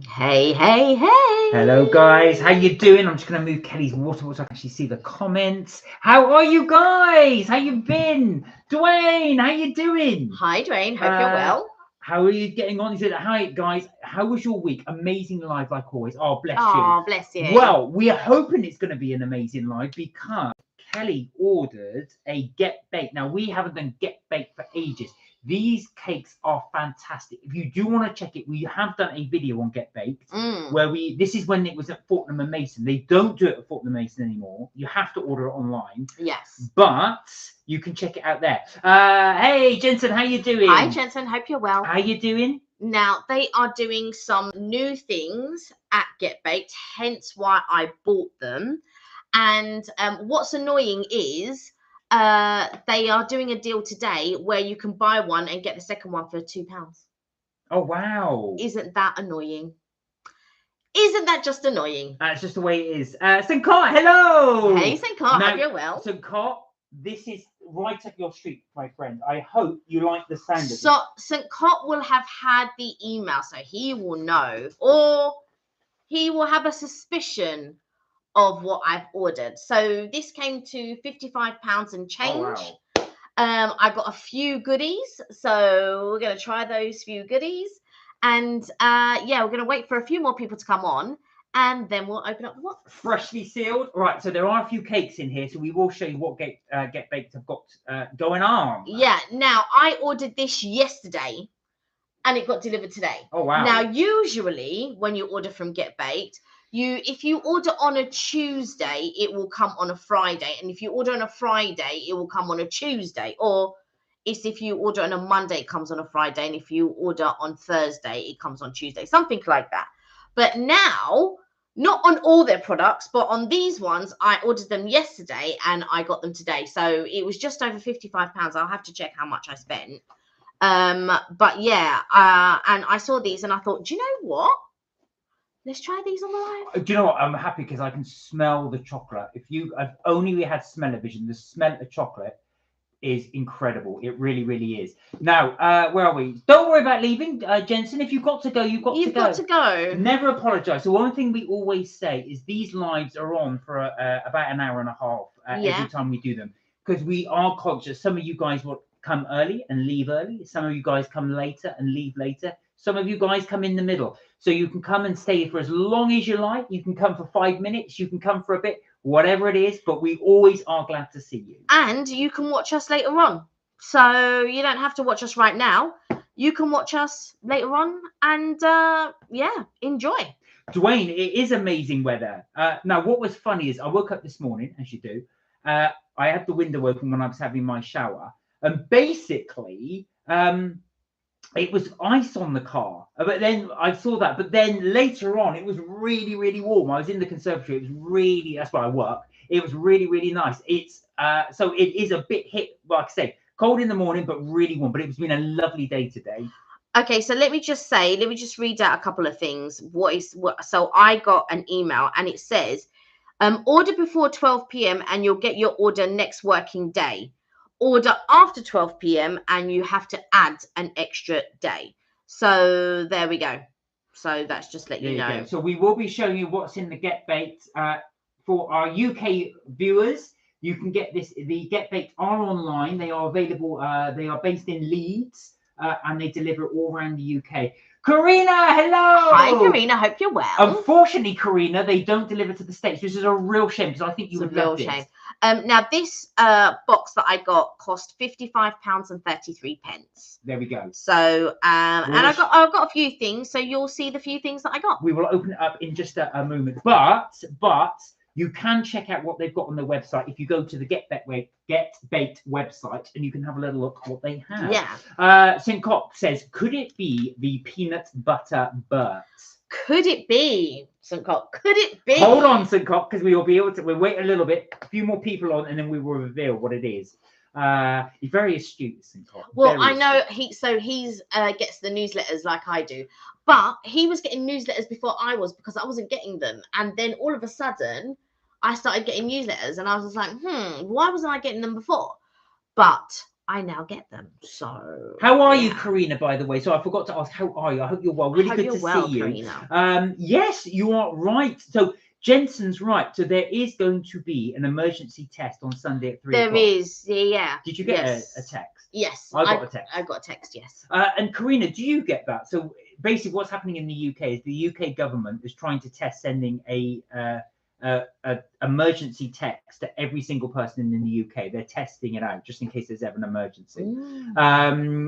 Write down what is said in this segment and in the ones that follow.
Hey, hey, hey. Hello guys, how you doing? I'm just going to move Kelly's water bottle so I can actually see the comments. How are you guys? How you been? Dwayne, how you doing? Hi, Dwayne. Hope you're well. How are you getting on? He said, hi guys, how was your week? Amazing live like always. Oh, bless you. Oh, bless you. Well, we are hoping it's going to be an amazing live because Kelly ordered a Get Baked. Now, we haven't done Get Baked for ages. These cakes are fantastic. If you do want to check it, we have done a video on Get Baked where this is when it was at Fortnum and Mason. They don't do it at Fortnum and Mason anymore. You have to order it online. Yes. But you can check it out there. Hey, Jensen, how you doing? Hi, Jensen. Hope you're well. How you doing? Now, they are doing some new things at Get Baked, hence why I bought them. And what's annoying is they are doing a deal today where you can buy one and get the second one for £2. Oh, wow. Isn't that annoying? Isn't that just annoying? It's just the way it is. St. Cot, hello. Hey, St. Cot, hope you're well. St. Cot, this is right up your street, my friend. I hope you like the sound of it. So St. Cot will have had the email, so he will know, or he will have a suspicion of what I've ordered. So this came to £55 and change. Oh, wow. I got a few goodies, so we're going to try those few goodies. And yeah, we're going to wait for a few more people to come on, and then we'll open up the box. Freshly sealed. Right, so there are a few cakes in here, so we will show you what Get Baked have got going on. Yeah, now I ordered this yesterday, and it got delivered today. Oh, wow. Now, usually when you order from Get Baked, if you order on a Tuesday, it will come on a Friday, and if you order on a Friday, it will come on a Tuesday, or it's if you order on a Monday, it comes on a Friday, and if you order on Thursday, it comes on Tuesday, something like that. But now, not on all their products, but on these ones, I ordered them yesterday and I got them today. So it was just over £55. I'll have to check how much I spent. But yeah, and I saw these and I thought, do you know what? Let's try these on the live. Do you know what? I'm happy because I can smell the chocolate. If only we had smell-o-vision, the smell of the chocolate is incredible. It really, really is. Now, where are we? Don't worry about leaving, Jensen. If you've got to go, you've got to go. Never apologise. The one thing we always say is these lives are on for about an hour and a half every time we do them, because we are conscious. Some of you guys will come early and leave early. Some of you guys come later and leave later. Some of you guys come in the middle. So you can come and stay for as long as you like. You can come for 5 minutes. You can come for a bit. Whatever it is, but we always are glad to see you. And you can watch us later on. So you don't have to watch us right now. You can watch us later on and, yeah, enjoy. Dwayne, it is amazing weather. Now, what was funny is I woke up this morning, as you do. I had the window open when I was having my shower. And basically, it was ice on the car, but then I saw that. But then later on, it was really, really warm. I was in the conservatory. It was really, that's where I work. It was really, really nice. It's so it is a bit hit, like I say, cold in the morning, but really warm. But it's been a lovely day today. Okay, so let me just read out a couple of things. So I got an email and it says, order before 12 p.m. and you'll get your order next working day. Order after 12 p.m. and you have to add an extra day. So there we go. So that's just let you know. So we will be showing you what's in the Get Baked for our UK viewers. You can get this. The Get Baked are online. They are available. They are based in Leeds and they deliver all around the UK. Karina, hello. Hi, Karina. Hope you're well. Unfortunately, Karina, they don't deliver to the States, which is a real shame because I think you would love this. Now, this box that I got cost £55.33. There we go. So, and I've got a few things, so you'll see the few things that I got. We will open it up in just a moment, but you can check out what they've got on their website if you go to the Get Baked website, and you can have a little look at what they have. Yeah. St. Cop says, could it be the peanut butter Burt? Could it be, St. Cop? Could it be? Hold on, St. Cop, because we will be able to. We'll wait a little bit, a few more people on, and then we will reveal what it is. He's very astute, St. Cop. Well, I know he's gets the newsletters like I do, but he was getting newsletters before I was because I wasn't getting them, and then all of a sudden I started getting newsletters, and I was like, why wasn't I getting them before? But I now get them. So how are you, yeah. Karina, by the way? So I forgot to ask, how are you? I hope you're well. Really good to see you. Karina. Yes, you are right. So Jensen's right. So there is going to be an emergency test on Sunday at 3 o'clock. There is, yeah. Did you get a text? Yes. I got a text. I got a text, yes. And Karina, do you get that? So basically what's happening in the UK is the UK government is trying to test sending a emergency text to every single person in the UK. They're testing it out just in case there's ever an emergency.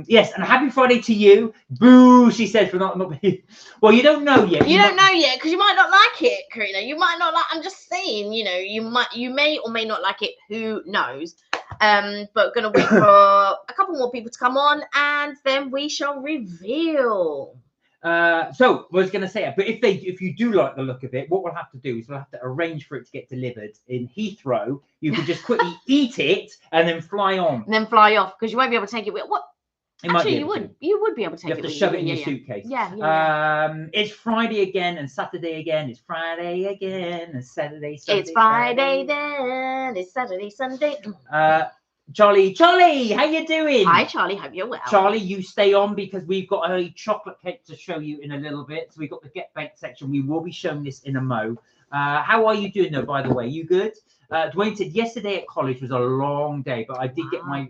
Yes, and happy Friday to you. Boo, she said, for not being. Well, you don't know yet. You don't know yet because you might not like it, Karina. You might not like. I'm just saying, you know, you may or may not like it. Who knows? But gonna wait for a couple more people to come on, and then we shall reveal. So I was going to say, but if you do like the look of it, what we'll have to do is we'll have to arrange for it to get delivered in Heathrow. You can just quickly eat it and then fly on. And then fly off because you won't be able to take it with what? Actually, you would. You would be able to take it. You have to shove it in your suitcase. Yeah. It's Friday again and Saturday again. It's Friday again and Saturday, Sunday. It's Friday then. It's Saturday, Sunday. Charlie, how you doing? Hi, Charlie. Hope you're well. Charlie, you stay on because we've got a chocolate cake to show you in a little bit. So we've got the Get Baked section. We will be showing this in a mo. How are you doing, though, by the way? You good? Dwayne said yesterday at college was a long day, but I did get my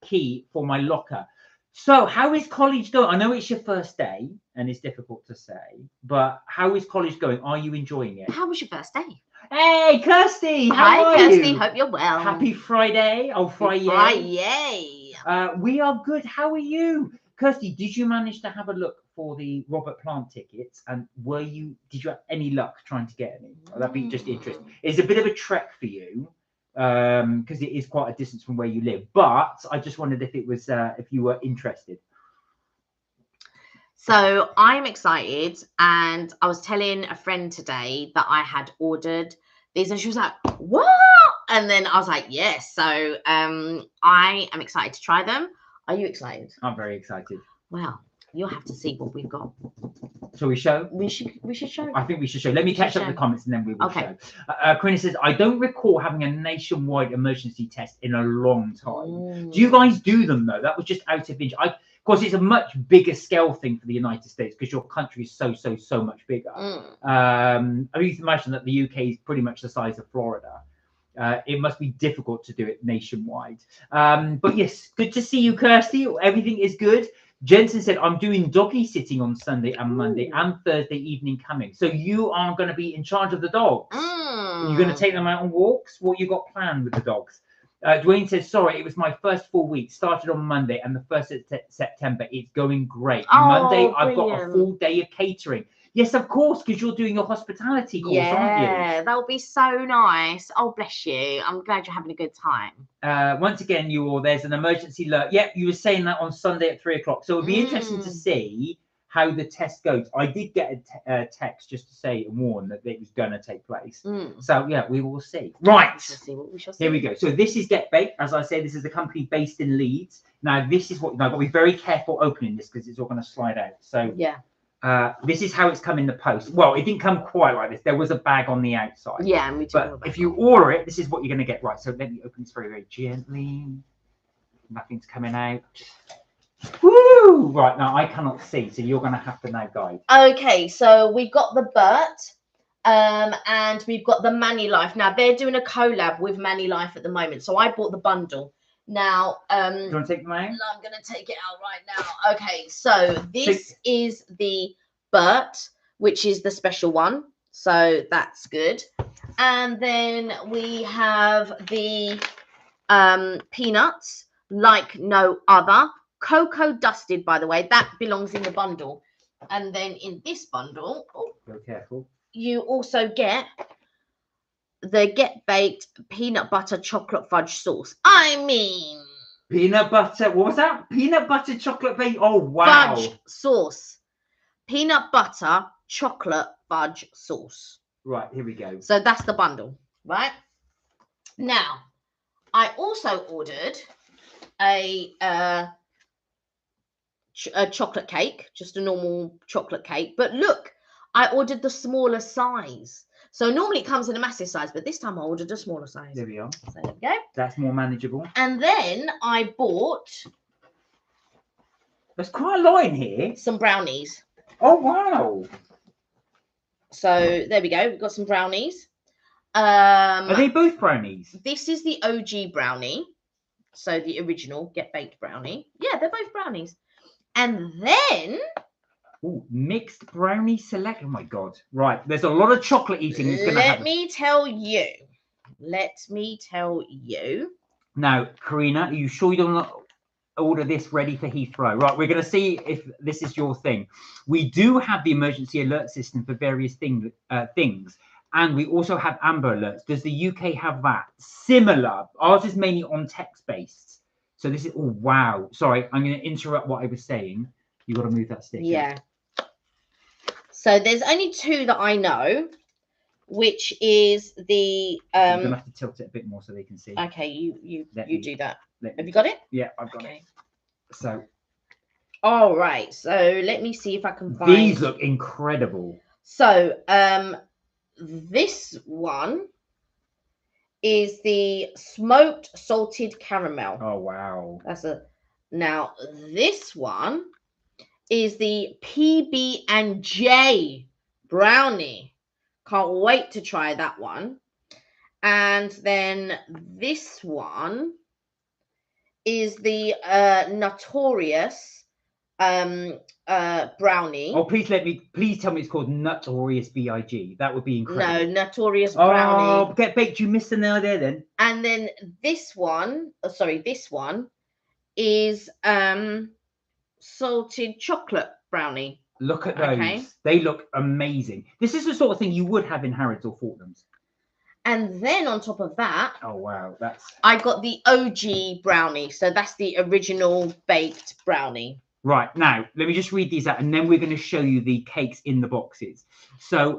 key for my locker. So how is college going? I know it's your first day and it's difficult to say, but how is college going? Are you enjoying it? How was your first day? Hey, Kirsty. Hi, Kirsty. Hope you're well. Happy Friday. Oh, Fri-Yay. Fri-Yay. We are good. How are you? Kirsty, did you manage to have a look for the Robert Plant tickets? And did you have any luck trying to get any? That'd be just interesting. It's a bit of a trek for you because it is quite a distance from where you live. But I just wondered if it was if you were interested. So I'm excited, and I was telling a friend today that I had ordered these, and she was like, "What?" And then I was like, "Yes." So I am excited to try them. Are you excited? I'm very excited. Well, you'll have to see what we've got. Shall we show? We should show. I think we should show. Let me catch up the comments and then we will show. Karina says, I don't recall having a nationwide emergency test in a long time. Do you guys do them though? That was just out of interest. Of course, it's a much bigger scale thing for the United States because your country is so much bigger. I mean, you can imagine that the UK is pretty much the size of Florida. It must be difficult to do it nationwide. But yes, good to see you, Kirsty. Everything is good. Jensen said, I'm doing doggy sitting on Sunday and Monday and Thursday evening coming. So you are going to be in charge of the dogs. You're going to take them out on walks? What you got planned with the dogs? Dwayne says, sorry, it was my first full week. Started on Monday and the 1st of September. It's going great. Monday, I've got a full day of catering. Yes, of course, because you're doing your hospitality course, aren't you? Yeah, that would be so nice. Oh, bless you. I'm glad you're having a good time. Once again, there's an emergency alert. Yep, you were saying that on Sunday at 3 o'clock. So it'd be interesting to see how the test goes. I did get a text just to say and warn that it was going to take place. So yeah, we will see. Right. We shall see. Here we go. So this is Get Baked. As I say, this is a company based in Leeds. Now, this is what I've got to be very careful opening this because it's all going to slide out. So yeah. This is how it's come in the post. Well, it didn't come quite like this. There was a bag on the outside. Yeah, me too. But if you order it, this is what you're going to get. Right, so let me open this very gently. Nothing's coming out. Woo! Right, now I cannot see, so you're going to have to now guide. Okay, so we've got the Burt and we've got the Manny Life. Now, they're doing a collab with Manny Life at the moment, so I bought the bundle. Now, do you want to take them out? I'm going to take it out right now. Okay, so this is the Burt, which is the special one. So that's good. And then we have the peanuts, like no other. Cocoa dusted, by the way. That belongs in the bundle. And then in this bundle, be careful. You also get the Get Baked peanut butter chocolate fudge sauce. I mean, peanut butter. What was that? Peanut butter chocolate bake. Oh wow! Fudge sauce. Peanut butter chocolate fudge sauce. Right, here we go. So that's the bundle, right? Now, I also ordered a chocolate cake, just a normal chocolate cake. But look, I ordered the smaller size. So normally it comes in a massive size, but this time I ordered a smaller size. There we are. So there we go. That's more manageable. And then I bought There's quite a lot in here. some brownies. Oh, wow. So there we go. We've got some brownies. Are they both brownies? This is the OG brownie. So the original get baked brownie. Yeah, they're both brownies. And then Ooh, mixed brownie select. Oh my god. Right. There's a lot of chocolate eating that's gonna happen. Let me tell you. Now, Karina, are you sure you don't order this ready for Heathrow? Right, we're gonna see if this is your thing. We do have the emergency alert system for various things, and we also have Amber Alerts. Does the UK have that? Similar. Ours is mainly on text-based. So this is, oh, wow. Sorry, I'm going to interrupt what I was saying. You've got to move that stick. Yeah. So there's only two that I know, which is the... I'm going to have to tilt it a bit more so they can see. Okay, you do that. Have you got it? Yeah, I've got it. So... All right. So let me see if I can find... These look incredible. So, this one is the smoked salted caramel. Oh wow. Now this one is the PB&J brownie. Can't wait to try that one. And then this one is the notorious brownie. Oh, please tell me it's called Notorious B.I.G. That would be incredible. No, notorious brownie. Oh, get baked. You missed an hour there then. And then this one, this one is salted chocolate brownie. Look at those. Okay. They look amazing. This is the sort of thing you would have in Harrods or Fortnum's. And then on top of that, oh wow, I got the OG brownie. So that's the original baked brownie. Right, now, let me just read these out, and then we're going to show you the cakes in the boxes. So,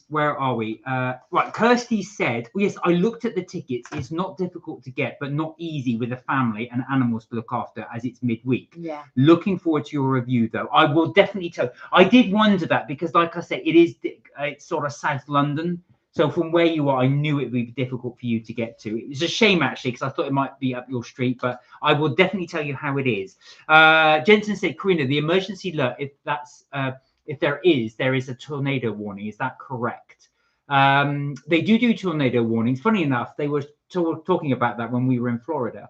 where are we? Right, Kirsty said, oh, yes, I looked at the tickets. It's not difficult to get, but not easy with a family and animals to look after as it's midweek. Yeah. Looking forward to your review, though. I will definitely tell. I did wonder that because, like I said, it's sort of South London. So from where you are, I knew it would be difficult for you to get to. It was a shame, actually, because I thought it might be up your street, but I will definitely tell you how it is. Jensen said, Karina, the emergency alert, if there is a tornado warning. Is that correct? They do tornado warnings. Funny enough, they were talking about that when we were in Florida.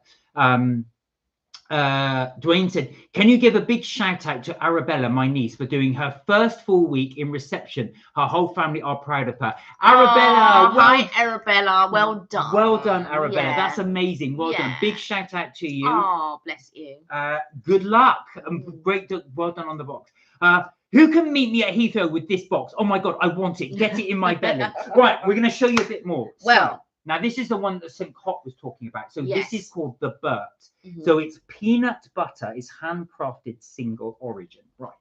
Dwayne said, can you give a big shout out to Arabella, my niece, for doing her first full week in reception? Her whole family are proud of her. Arabella, hi Arabella, well done. Well done, Arabella. Yeah. That's amazing. Well done. Big shout out to you. Oh, bless you. Good luck. Great. Well done on the box. Who can meet me at Heathrow with this box? Oh my God, I want it. Get it in my belly. Right, we're going to show you a bit more. Well. Now, this is the one that St. Hot was talking about. So yes. This is called the Burt. Mm-hmm. So it's peanut butter. It's handcrafted single origin. Right.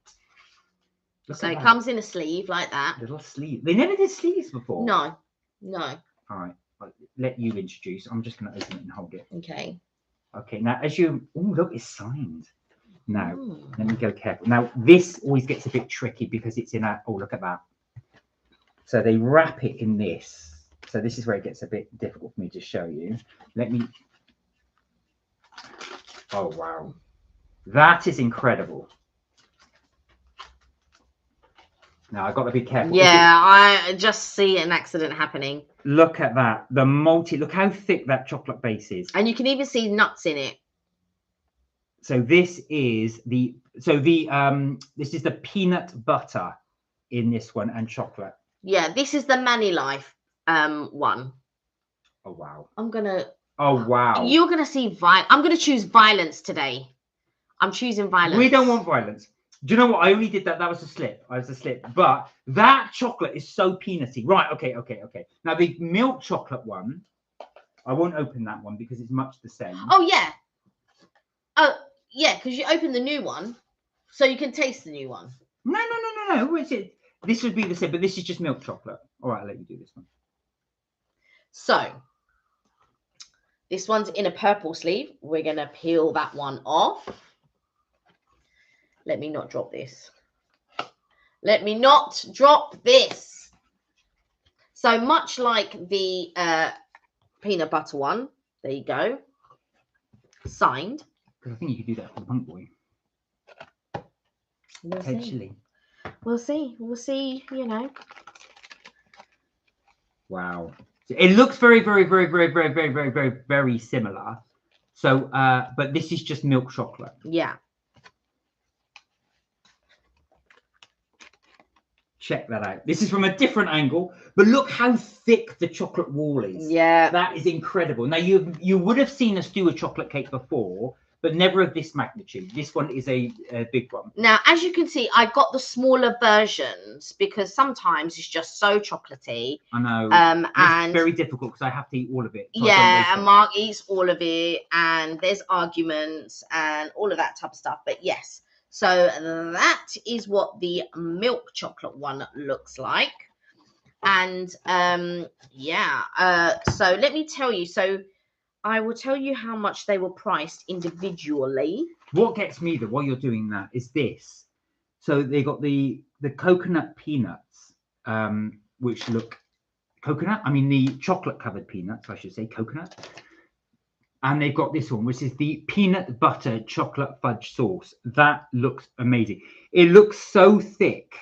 So it comes in a sleeve like that. Little sleeve. They never did sleeves before. No. All right. I'll let you introduce. I'm just going to open it and hold it. Okay. Okay. Now, as you... Oh, look, it's signed. Now, let me go careful. Now, this always gets a bit tricky because it's in a... Oh, look at that. So they wrap it in this. So this is where it gets a bit difficult for me to show you. Let me... Oh, wow. That is incredible. Now, I've got to be careful. Yeah, I just see an accident happening. Look at that. Look how thick that chocolate base is. And you can even see nuts in it. So this is the peanut butter in this one and chocolate. Yeah, this is the Manny Life one. Oh wow. Oh wow. You're gonna see I'm gonna choose violence today. I'm choosing violence. We don't want violence. Do you know what? I only did that. That was a slip. But that chocolate is so peanutty. Right. Okay. Now the milk chocolate one, I won't open that one because it's much the same. Oh yeah. Oh yeah, because you open the new one, so you can taste the new one. No. What's it? This would be the same, but this is just milk chocolate. All right, I'll let you do this one. So, this one's in a purple sleeve. We're going to peel that one off. Let me not drop this. So much like the peanut butter one. There you go. Signed. Because I think you could do that for the punk boy. We'll Potentially. see. We'll see. We'll see, you know. Wow. It looks very, very, very, very, very, very, very, very, very similar. So, but this is just milk chocolate. Yeah. Check that out. This is from a different angle, but look how thick the chocolate wall is. Yeah. That is incredible. Now, you would have seen us do a chocolate cake before, but never of this magnitude. This one is a big one. Now, as you can see, I got the smaller versions because sometimes it's just so chocolatey. I know. And it's very difficult because I have to eat all of it. So yeah, and Mark eats all of it, and there's arguments and all of that type of stuff. But yes, so that is what the milk chocolate one looks like. And yeah, so let me tell you. So I will tell you how much they were priced individually. What gets me though, while you're doing that, is this. So they got the coconut peanuts, which look coconut. I mean the chocolate covered peanuts, I should say, coconut. And they've got this one, which is the peanut butter chocolate fudge sauce. That looks amazing. It looks so thick.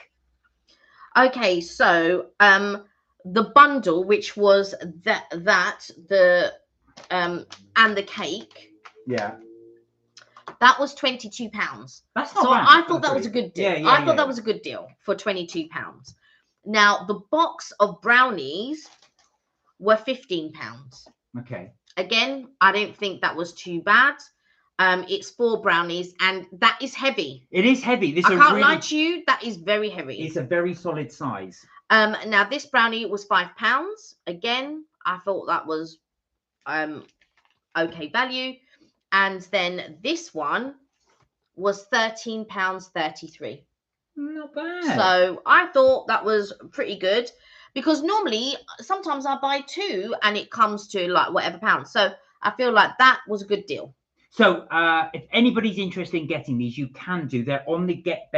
Okay, so the bundle, which was the and the cake, yeah, that was £22. That's not so bad. I thought that was a good deal. Yeah, I thought that was a good deal for £22. Now the box of brownies were £15. Okay. Again, I don't think that was too bad. It's 4 brownies, and that is heavy. It is heavy. This I can't lie to you, that is very heavy. It's a very solid size. Now this brownie was £5. Again, I thought that was okay value. And then this one was £13.33. Not bad. So I thought that was pretty good, because normally sometimes I buy 2 and it comes to like whatever pounds. So I feel like that was a good deal. So if anybody's interested in getting these, you can do. They're on the Get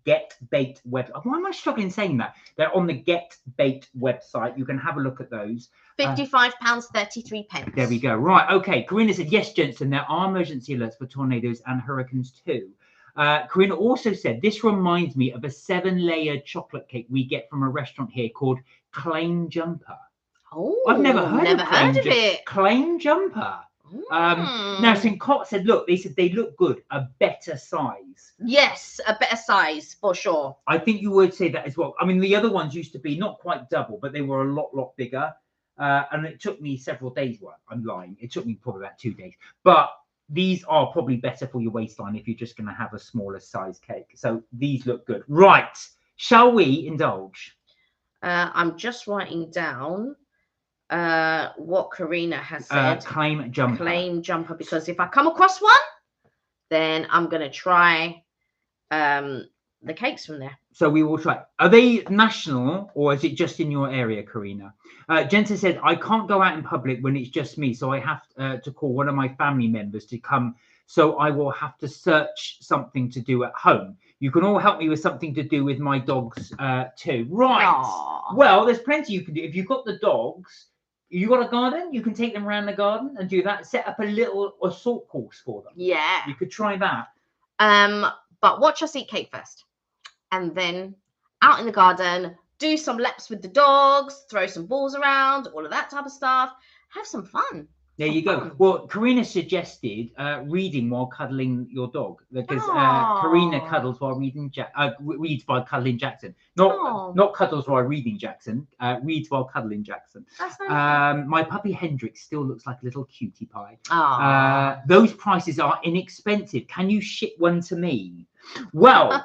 Baked website. Why am I struggling saying that? They're on the Get Baked website. You can have a look at those. £55.33. There we go. Right. Okay. Karina said, yes, Jensen, there are emergency alerts for tornadoes and hurricanes too. Karina also said, this reminds me of a 7-layer chocolate cake we get from a restaurant here called Claim Jumper. Oh, I've never heard of it. Claim Jumper. Now, St. Cott said, look, they said they look good, a better size. Yes, a better size for sure. I think you would say that as well. I mean, the other ones used to be not quite double, but they were a lot bigger. And it took me several days. Well, I'm lying. It took me probably about 2 days. But these are probably better for your waistline if you're just going to have a smaller size cake. So these look good. Right. Shall we indulge? I'm just writing down what Karina has said. Claim Jumper. Claim Jumper, because if I come across one, then I'm going to try the cakes from there. So we will try. Are they national, or is it just in your area, Karina? Jensen said, I can't go out in public when it's just me, so I have to call one of my family members to come. So I will have to search something to do at home. You can all help me with something to do with my dogs too. Right. Aww. Well, there's plenty you can do. If you've got the dogs, you got a garden, you can take them around the garden and do that. Set up a little assault course for them. Yeah. You could try that. But watch us eat cake first. And then out in the garden, do some laps with the dogs, throw some balls around, all of that type of stuff. Have some fun. There you go. Well, Karina suggested reading while cuddling your dog, because Karina cuddles while reading reads while cuddling Jackson. Not cuddles while reading Jackson. Reads while cuddling Jackson. That's nice. My puppy Hendrix still looks like a little cutie pie. Those prices are inexpensive. Can you ship one to me? Well,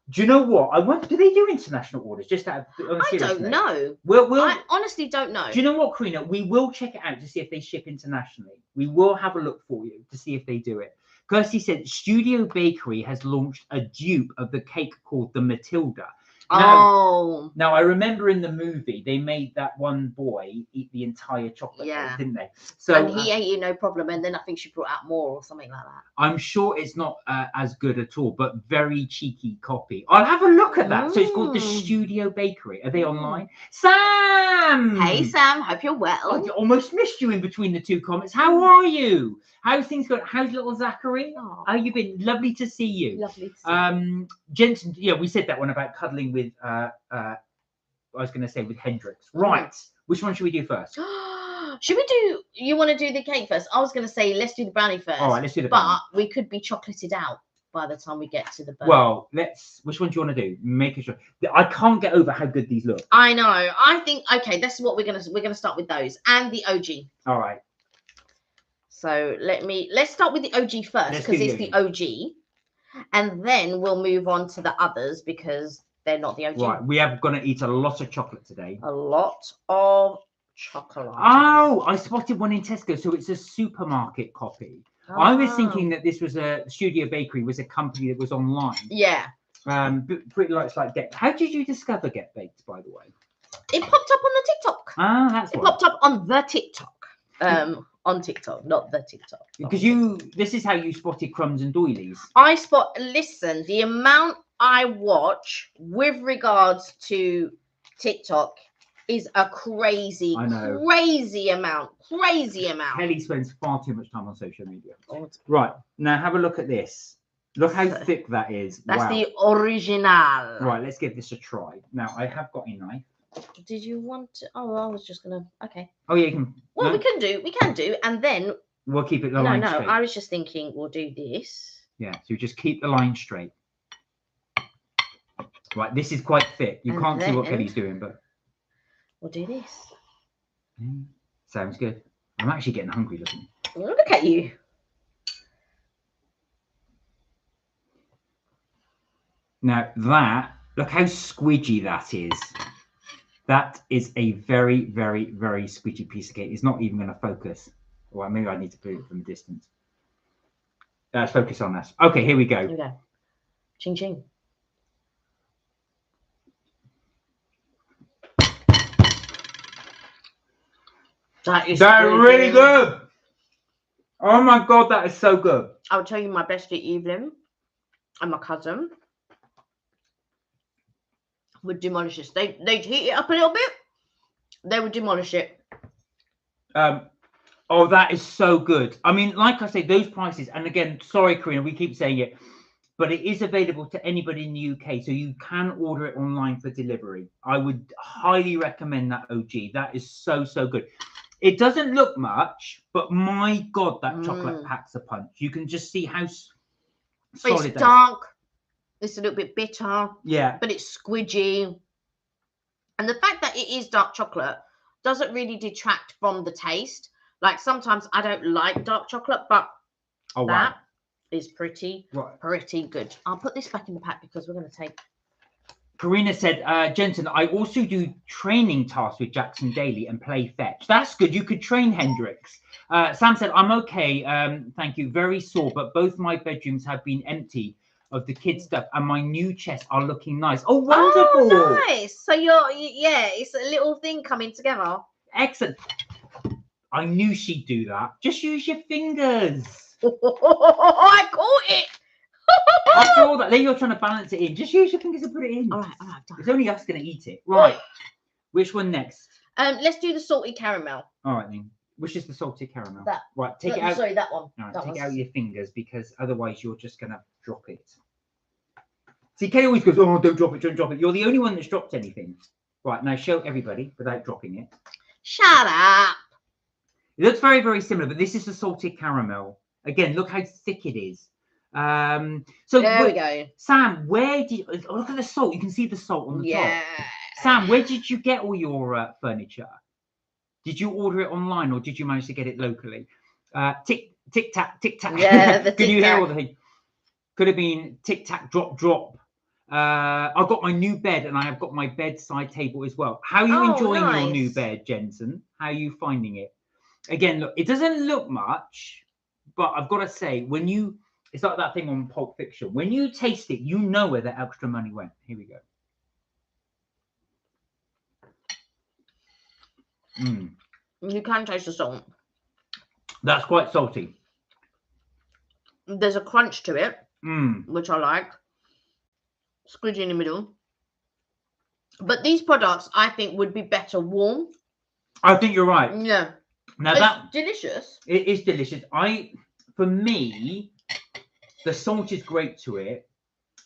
do you know what? I wonder, do they do international orders? Just out of I don't know. I honestly don't know. Do you know what, Karina? We will check it out to see if they ship internationally. We will have a look for you to see if they do it. Kirsty said Studio Bakery has launched a dupe of the cake called the Matilda. Oh. Now I remember in the movie they made that one boy eat the entire chocolate Yeah. cake, didn't they? So and he ate it no problem, and then I think she brought out more or something like that. I'm sure it's not as good at all, but very cheeky copy. I'll have a look at that. So it's called the Studio Bakery. Are they online? Sam! Hey Sam, hope you're well. I almost missed you in between the two comments. How are you? How's things going? How's little Zachary? Oh, How you been? Lovely to see you. lovely to see you. Jensen, yeah, we said that one about cuddling with I was going to say with Hendrix. Right. Which one should we do first? Should we do? You want to do the cake first? I was going to say let's do the brownie first. All right, let's do the brownie. But we could be chocolated out by the time we get to the brownie. Well, which one do you want to do? Make it sure. I can't get over how good these look. I know. I think okay. That's what we're gonna start with those and the OG. All right. So let's start with the OG first because it's the OG, and then we'll move on to the others because they're not the OG. Right. We are going to eat a lot of chocolate today. A lot of chocolate. Oh, I spotted one in Tesco, so it's a supermarket copy. Oh. I was thinking that this was a Studio Bakery was a company that was online. Yeah. Pretty much like Get. How did you discover Get Baked, by the way? It popped up on the TikTok. Ah, that's it popped up on the TikTok. On TikTok, not the TikTok. Because this is how you spotted Crumbs and Doilies. Listen, the amount I watch with regards to TikTok is a crazy amount. Crazy amount. Kelly spends far too much time on social media. Oh, right, now have a look at this. Look how thick that is. That's wow. the original. Right, let's give this a try. Now, I have got a knife. Did you want to? Oh, I was just gonna. Okay. Oh yeah, you can. Well, no? we can do, and then we'll keep it the line straight. I was just thinking we'll do this. Yeah, so just keep the line straight. Right, this is quite thick. You can't see what Kelly's doing, but we'll do this. Sounds good. I'm actually getting hungry looking. Look at you. Now look how squidgy that is. That is a very, very, very squidgy piece of cake. It's not even going to focus. Well, maybe I need to put it from a distance. Let's focus on this. Okay, here we go. Here we go. Ching ching. That's really good. Oh my God, that is so good. I'll tell you my bestie Evelyn and my cousin would demolish this. They'd heat it up a little bit. They would demolish it. Oh, that is so good. I mean, like I say, those prices, and again, sorry, Karina, we keep saying it, but it is available to anybody in the UK, so you can order it online for delivery. I would highly recommend that OG. That is so, so good. It doesn't look much, but my God, that chocolate packs a punch. You can just see how solid it's dark. It's a little bit bitter. Yeah. But it's squidgy. And the fact that it is dark chocolate doesn't really detract from the taste. Like sometimes I don't like dark chocolate, but that is pretty good. I'll put this back in the pack because we're going to take... Karina said, Jensen, I also do training tasks with Jackson daily and play fetch. That's good. You could train Hendrix. Sam said, I'm okay. Thank you. Very sore, but both my bedrooms have been empty of the kids stuff and my new chests are looking nice. Oh, wonderful. Oh, nice. So it's a little thing coming together. Excellent. I knew she'd do that. Just use your fingers. I caught it. After all that, then you're trying to balance it in. Just use your fingers and put it in. All right. It's only us going to eat it. Right. Which one next? Let's do the salted caramel. All right, then. Which is the salted caramel? That. Right, take it out. Sorry, that one. All right, take out your fingers because otherwise you're just going to drop it. See, Kay always goes, oh, don't drop it. You're the only one that's dropped anything. Right, now show everybody without dropping it. Shut up. It looks very, very similar, but this is the salted caramel. Again, look how thick it is. So there we go. Sam, where did look at the salt? You can see the salt on the top. Sam, where did you get all your furniture? Did you order it online or did you manage to get it locally? Tick tack. Yeah, the Can you hear all the things? Could have been tick tack drop. I've got my new bed and I have got my bedside table as well. How are you enjoying your new bed, Jensen? How are you finding it? Again, look, it doesn't look much, but I've got to say, it's like that thing on Pulp Fiction. When you taste it, you know where the extra money went. Here we go. You can taste the salt. That's quite salty. There's a crunch to it, which I like. Squidgy in the middle. But these products, I think, would be better warm. I think you're right. Yeah. Now It's delicious. It is delicious. For me, the salt is great to it.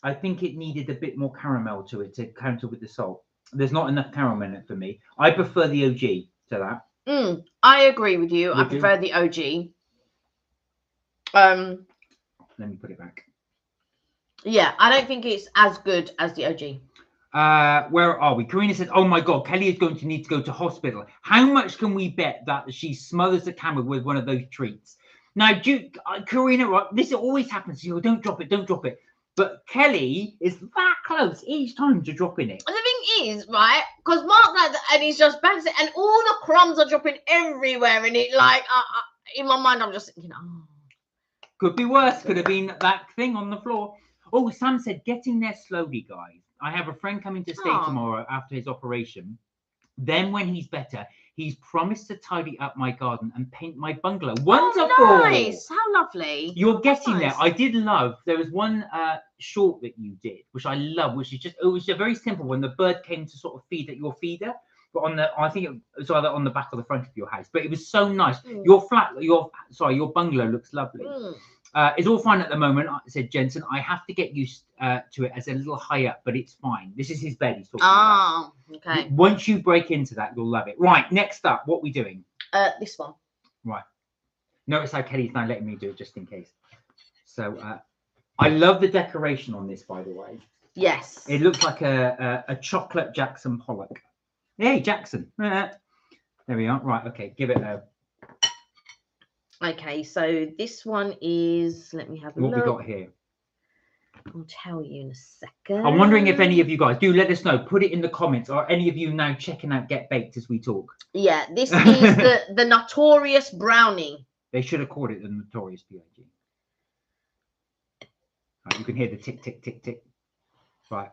I think it needed a bit more caramel to it to counter with the salt. There's not enough caramel in it for me. I prefer the OG to that. I agree with you. I prefer the OG. Let me put it back. Yeah, I don't think it's as good as the OG. Where are we? Karina says, oh my God, Kelly is going to need to go to hospital. How much can we bet that she smothers the camera with one of those treats? Now, Karina, right, this always happens to you. Don't drop it, don't drop it. But Kelly is that close each time to dropping it. The thing is, right, because Mark like that, and he's just bouncing, and all the crumbs are dropping everywhere, and it like, in my mind, I'm just thinking, oh. Could be worse. Could have been that thing on the floor. Oh, Sam said, getting there slowly, guys. I have a friend coming to stay tomorrow after his operation. Then when he's better, he's promised to tidy up my garden and paint my bungalow. Wonderful. Oh, nice. How lovely. You're getting there. I did love, there was one short that you did, which I love, which is just, it was a very simple one. The bird came to sort of feed at your feeder, but I think it was either on the back or the front of your house, but it was so nice. Your bungalow looks lovely. It's all fine at the moment, said Jensen. I have to get used to it as a little high up, but it's fine. This is his bed he's talking about. Okay. Once you break into that, you'll love it. Right, next up, what are we doing? This one. Right. Notice how Kelly's now letting me do it just in case. So I love the decoration on this, by the way. Yes. It looks like a chocolate Jackson Pollock. Hey, Jackson. There we are. Right, okay, give it a... Okay, so this one is, let me have a look. What we got here? I'll tell you in a second. I'm wondering if any of you guys do let us know. Put it in the comments. Are any of you now checking out Get Baked as we talk? Yeah, this is the Notorious Brownie. They should have called it the Notorious B.I.G. Right, you can hear the tick, tick, tick, tick. Right.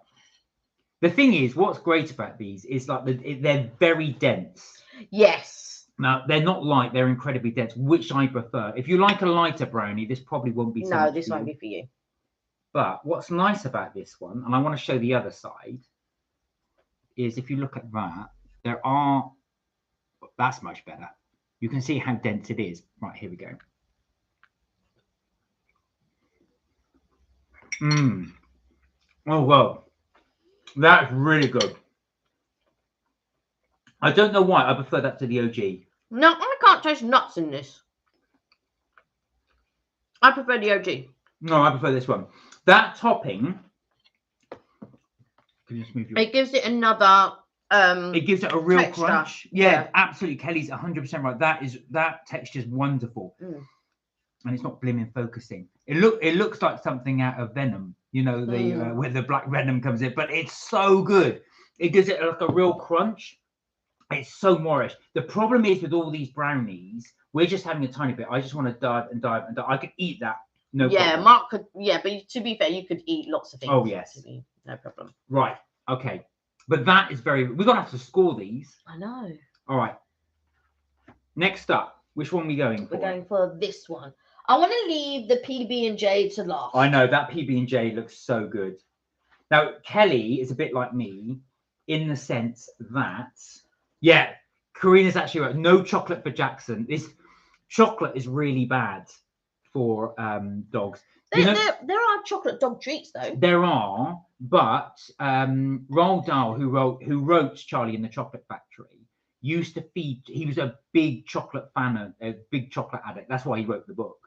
The thing is, what's great about these is like they're very dense. Yes. Now, they're not light, they're incredibly dense, which I prefer. If you like a lighter brownie, this probably won't be so No, this won't be for you. But what's nice about this one, and I want to show the other side, is if you look at that, that's much better. You can see how dense it is. Right, here we go. Oh, well, that's really good. I don't know why I prefer that to the OG. No, I can't taste nuts in this. I prefer the OG. No, I prefer this one. That topping. Can you just move your... It gives it another. It gives it a real texture. crunch. Yeah, absolutely. Kelly's 100% right. That texture is wonderful, and it's not blimmin' focusing. It looks like something out of Venom. You know, the where the black Venom comes in, but it's so good. It gives it like a real crunch. It's so Moorish. The problem is with all these brownies, we're just having a tiny bit. I just want to dive and dive and dive. I could eat that. No problem. Mark could. Yeah, but to be fair, you could eat lots of things. Oh, yes. No problem. Right. Okay. But that is very... We're going to have to score these. I know. All right. Next up, which one are we going for? We're going for this one. I want to leave the PB&J to last. I know. That PB&J looks so good. Now, Kelly is a bit like me in the sense that... Yeah, Karina's actually right. No chocolate for Jackson. This chocolate is really bad for dogs. There are chocolate dog treats though. There are, but Roald Dahl, who wrote Charlie and the Chocolate Factory, used to feed. He was a big chocolate fan, a big chocolate addict. That's why he wrote the book,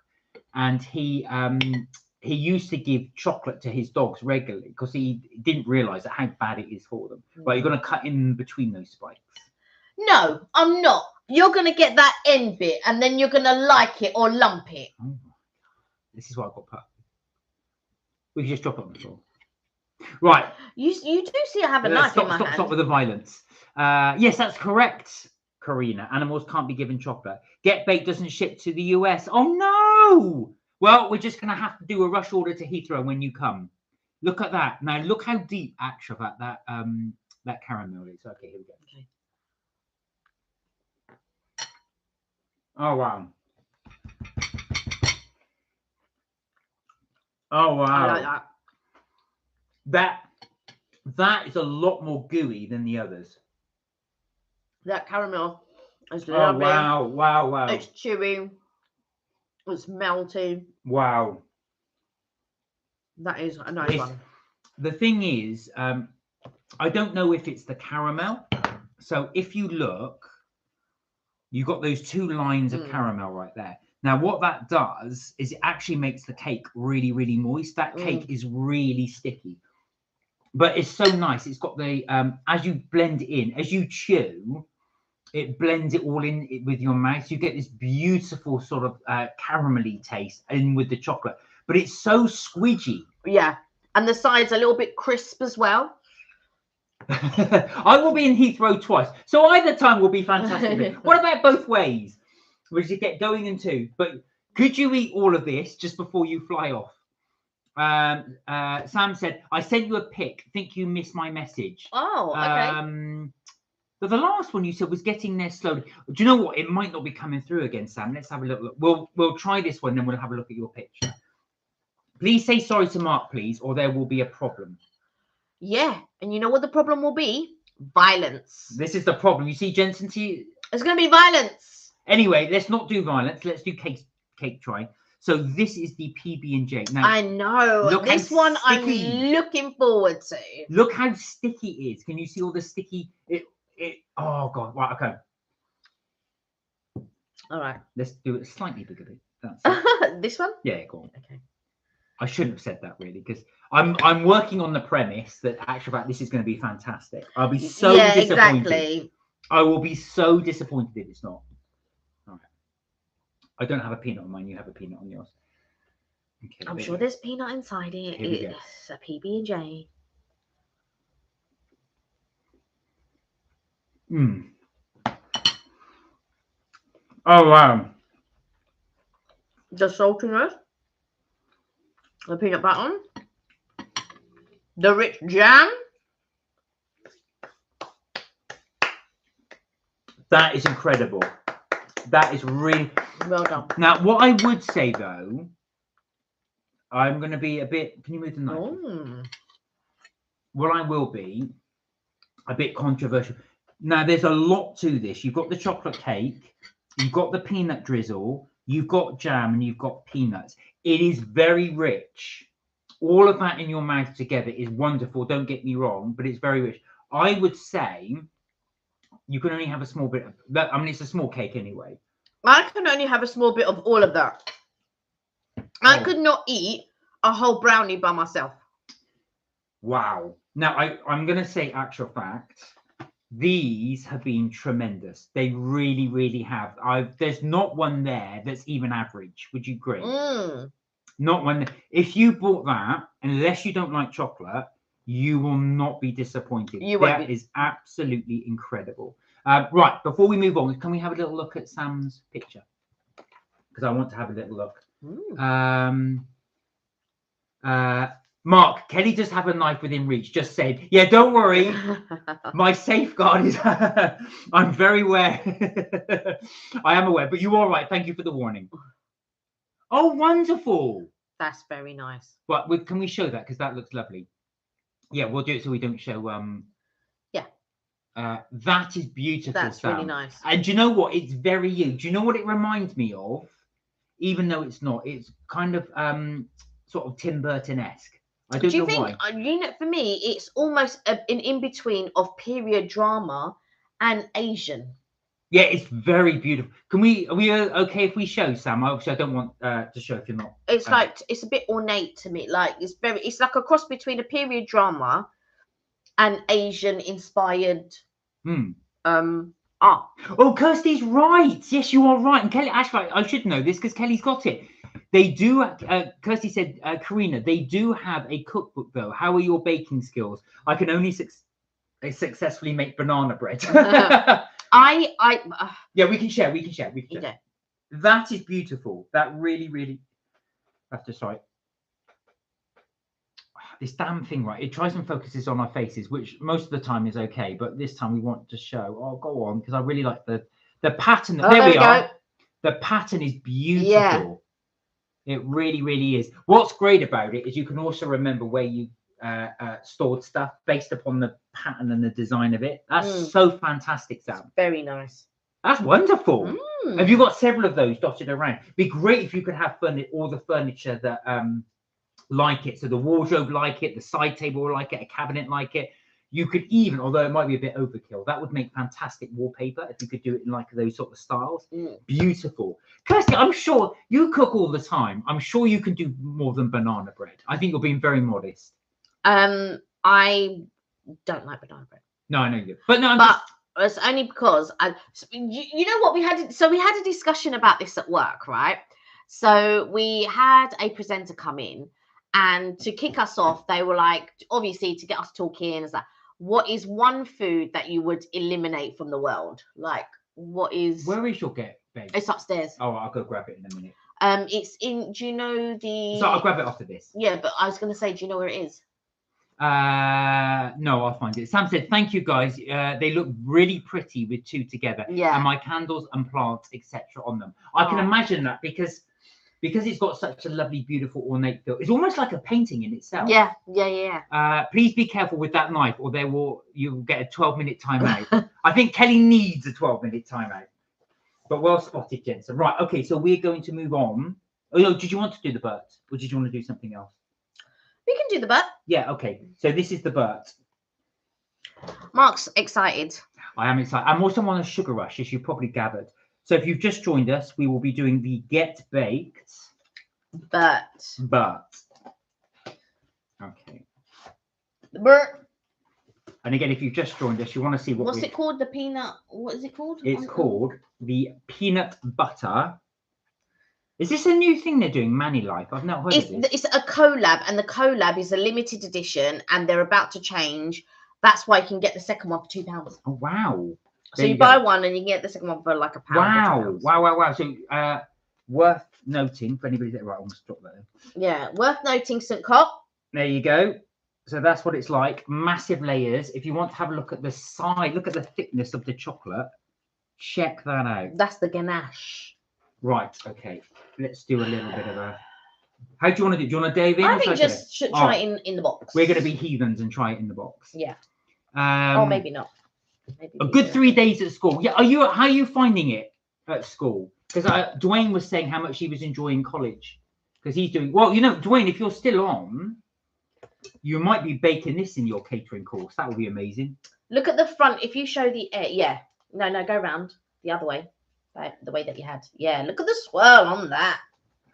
and he used to give chocolate to his dogs regularly because he didn't realize how bad it is for them. But you're going to cut in between those spikes. No, I'm not. You're going to get that end bit and then you're going to like it or lump it. Oh, this is what I got put. We can just drop it on the floor. Right. You do see I have a knife in my hand. Stop with the violence. Yes, that's correct, Karina. Animals can't be given chocolate. Get Baked doesn't ship to the US. Oh, no. Well, we're just going to have to do a rush order to Heathrow when you come. Look at that. Now, look how deep, actually, that caramel is. Okay, here we go. Okay. Oh wow. Oh wow. I like that. That is a lot more gooey than the others. That caramel is Oh lovely. wow, wow, wow. It's chewy. It's melty. Wow. That is a nice one. The thing is, I don't know if it's the caramel. So if you look, you've got those two lines of caramel right there. Now, what that does is it actually makes the cake really, really moist. That cake is really sticky. But it's so nice. It's got the, as you blend it in, as you chew, it blends it all in with your mouth. You get this beautiful sort of caramelly taste in with the chocolate. But it's so squidgy. Yeah. And the side's a little bit crisp as well. I will be in Heathrow twice. So either time will be fantastic. What about both ways? Would you get going in two? But could you eat all of this just before you fly off? Sam said, I sent you a pic. Think you missed my message. Oh, okay. But the last one you said was getting there slowly. Do you know what? It might not be coming through again, Sam. Let's have a little look. We'll try this one, then we'll have a look at your picture. Please say sorry to Mark, please, or there will be a problem. Yeah, and you know what the problem will be? Violence. This is the problem. You see, Jensen, it's going to be violence. Anyway, let's not do violence. Let's do cake try. So this is the PB&J. Now, I know. This one I'm looking forward to. Look how sticky it is. Can you see all the sticky? Oh, God. Right, okay. All right. Let's do it a slightly bigger bit. That's it. This one? Yeah, go on. Okay. I shouldn't have said that, really, because I'm working on the premise that actually this is going to be fantastic. I'll be so disappointed. Exactly. I will be so disappointed if it's not. All right. I don't have a peanut on mine. You have a peanut on yours. Okay, I'm sure there's peanut inside it. It's a PB&J. Oh, wow. The saltiness. The peanut butter. The rich jam. That is incredible. That is really well done. Now, what I would say though, I'm going to be a bit. Can you move the knife? Oh. What I will be a bit controversial. Now, there's a lot to this. You've got the chocolate cake, you've got the peanut drizzle, you've got jam, and you've got peanuts. It is very rich. All of that in your mouth together is wonderful. Don't get me wrong, but it's very rich. I would say you can only have a small bit of that. I mean, it's a small cake anyway. I can only have a small bit of all of that. I could not eat a whole brownie by myself. Wow. Now, I'm going to say actual fact. These have been tremendous. They really, really have. There's not one there that's even average. Would you agree? Not one. If you bought that, unless you don't like chocolate, you will not be disappointed. That is absolutely incredible. Right, before we move on, can we have a little look at Sam's picture? Because I want to have a little look. Mark, Kelly does have a knife within reach. Just said, yeah, don't worry. My safeguard is, I'm very aware. I am aware, but you're all right. Thank you for the warning. Oh, wonderful. That's very nice. But can we show that? Because that looks lovely. Yeah, we'll do it so we don't show. That is beautiful. That's Sam. really nice. And do you know what? It's very you. Do you know what it reminds me of? Even though it's not, it's kind of sort of Tim Burton-esque. I don't know why. You know, for me, it's almost an in-between of period drama and Asian. Yeah, it's very beautiful. Are we okay if we show, Sam? Obviously, I don't want to show if you're not. It's like, it's a bit ornate to me. Like, it's like a cross between a period drama and Asian inspired art. Oh, Kirsty's right. Yes, you are right. And Kelly, actually, I should know this because Kelly's got it. They do, Kirsty said, Karina, they do have a cookbook though. How are your baking skills? I can only successfully make banana bread. Yeah, we can share. Yeah. That is beautiful. That really, really. That's just right. This damn thing, right? It tries and focuses on our faces, which most of the time is okay, but this time we want to show. Oh, go on, because I really like the pattern. There we are. The pattern is beautiful. Yeah. It really, really is. What's great about it is you can also remember where you stored stuff based upon the pattern and the design of it. That's so fantastic, Sam. Very nice. That's wonderful. Have you got several of those dotted around? It'd be great if you could have all the furniture that like it. So the wardrobe like it, the side table like it, a cabinet like it. You could even, although it might be a bit overkill, that would make fantastic wallpaper if you could do it in like those sort of styles. Beautiful. Kirsty, I'm sure you cook all the time. I'm sure you can do more than banana bread. I think you're being very modest. I don't like banana bread. No, I know you do. But no, it's only because you know what we had. So we had a discussion about this at work, right? So we had a presenter come in, and to kick us off, they were like, obviously to get us talking, is that what is one food that you would eliminate from the world? Like, what is? Where is your bag? It's upstairs. Oh, I'll go grab it in a minute. It's in. Do you know the? So I'll grab it after this. Yeah, but I was going to say, do you know where it is? No, I'll find it. Sam said, "Thank you, guys. They look really pretty with two together. Yeah. And my candles and plants, etc., on them. I can imagine that because it's got such a lovely, beautiful, ornate feel. It's almost like a painting in itself. Yeah. Please be careful with that knife, or you'll get a 12-minute timeout. I think Kelly needs a 12-minute timeout. But well spotted, Jensen. Right. Okay. So we're going to move on. Oh no, did you want to do the birds, or did you want to do something else? We can do the butt. Yeah, okay. So this is the Burt. Mark's excited. I am excited. I'm also on a sugar rush, as you probably gathered. So if you've just joined us, we will be doing the Get Baked Burt. Okay. The Burt. And again, if you've just joined us, you want to see what's it called? The peanut. What is it called? It's called the peanut butter. Is this a new thing they're doing, Manny Life? I've not heard of this. It's a collab, and the collab is a limited edition, and they're about to change. That's why you can get the second one for £2. Oh, wow. So you buy one and you can get the second one for like £1. Wow. So worth noting for anybody that right, I want to drop that in. Yeah, worth noting, St. Cop. There you go. So that's what it's like. Massive layers. If you want to have a look at the side, look at the thickness of the chocolate. Check that out. That's the ganache. Right, okay. Let's do a little bit of a. How do you want to do? Do you want to dive in? I think just should try it in the box. We're going to be heathens and try it in the box. Yeah. Or maybe not. Maybe a good 3 days at school. Yeah. How are you finding it at school? Because Dwayne was saying how much he was enjoying college. Because he's doing well. You know, Dwayne, if you're still on, you might be baking this in your catering course. That would be amazing. Look at the front. If you show the air, yeah. No, go round the other way. Right, the way that you had. Yeah, look at the swirl on that.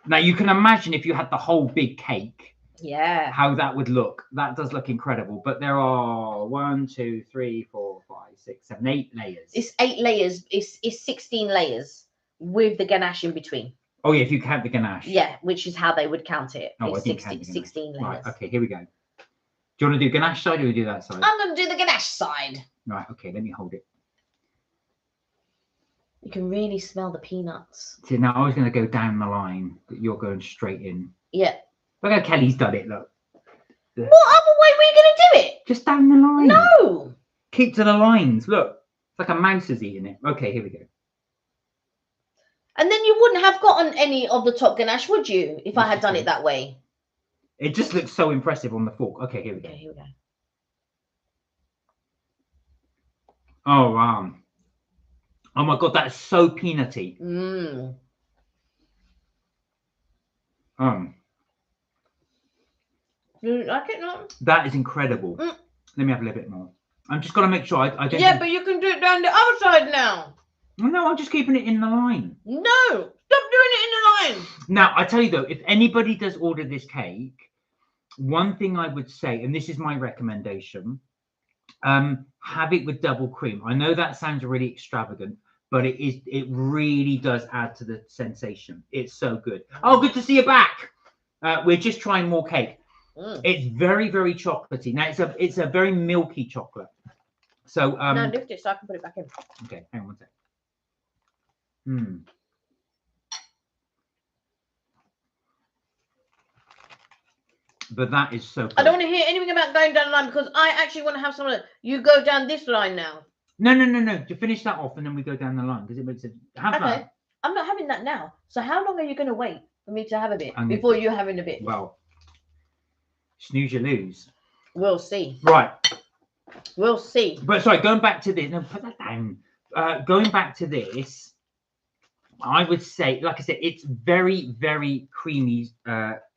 Now you can imagine if you had the whole big cake. Yeah. How that would look. That does look incredible. But there are 1, 2, 3, 4, 5, 6, 7, 8 layers. It's 8 layers. It's 16 layers with the ganache in between. Oh yeah, if you count the ganache. Yeah, which is how they would count it. Oh, it's 16 layers. Right. Okay. Here we go. Do you want to do ganache side or do we do that side? I'm going to do the ganache side. Right. Okay. Let me hold it. You can really smell the peanuts. See, now I was going to go down the line, but you're going straight in. Yeah. Look how Kelly's done it, look. What other way were you going to do it? Just down the line. No. Keep to the lines. Look. It's like a mouse is eating it. Okay, here we go. And then you wouldn't have gotten any of the top ganache, would you, if I had done it that way? It just looks so impressive on the fork. Okay, here we go. Okay, here we go. Oh, wow. Oh my God, that's so peanutty. Mm. You like it, no? That is incredible. Let me have a little bit more. I'm just going to make sure I don't. Yeah, but you can do it down the other side now. No, I'm just keeping it in the line. No, stop doing it in the line. Now, I tell you though, if anybody does order this cake, one thing I would say, and this is my recommendation, have it with double cream. I know that sounds really extravagant, but it really does add to the sensation. It's so good. Oh, good to see you back. We're just trying more cake. It's very, very chocolatey. Now it's a very milky chocolate. So no, lift it so I can put it back in. Okay, hang on one sec. But that is so good. I don't want to hear anything about going down the line because I actually want to have some of it. You go down this line now. No. To finish that off and then we go down the line because it makes it. Have that. I'm not having that now. So how long are you going to wait for me to have a bit I'm gonna- before you're having a bit? Well, snooze, you lose. We'll see. Right. We'll see. But sorry, going back to this. No, put that down. Going back to this, I would say, like I said, it's very, very creamy.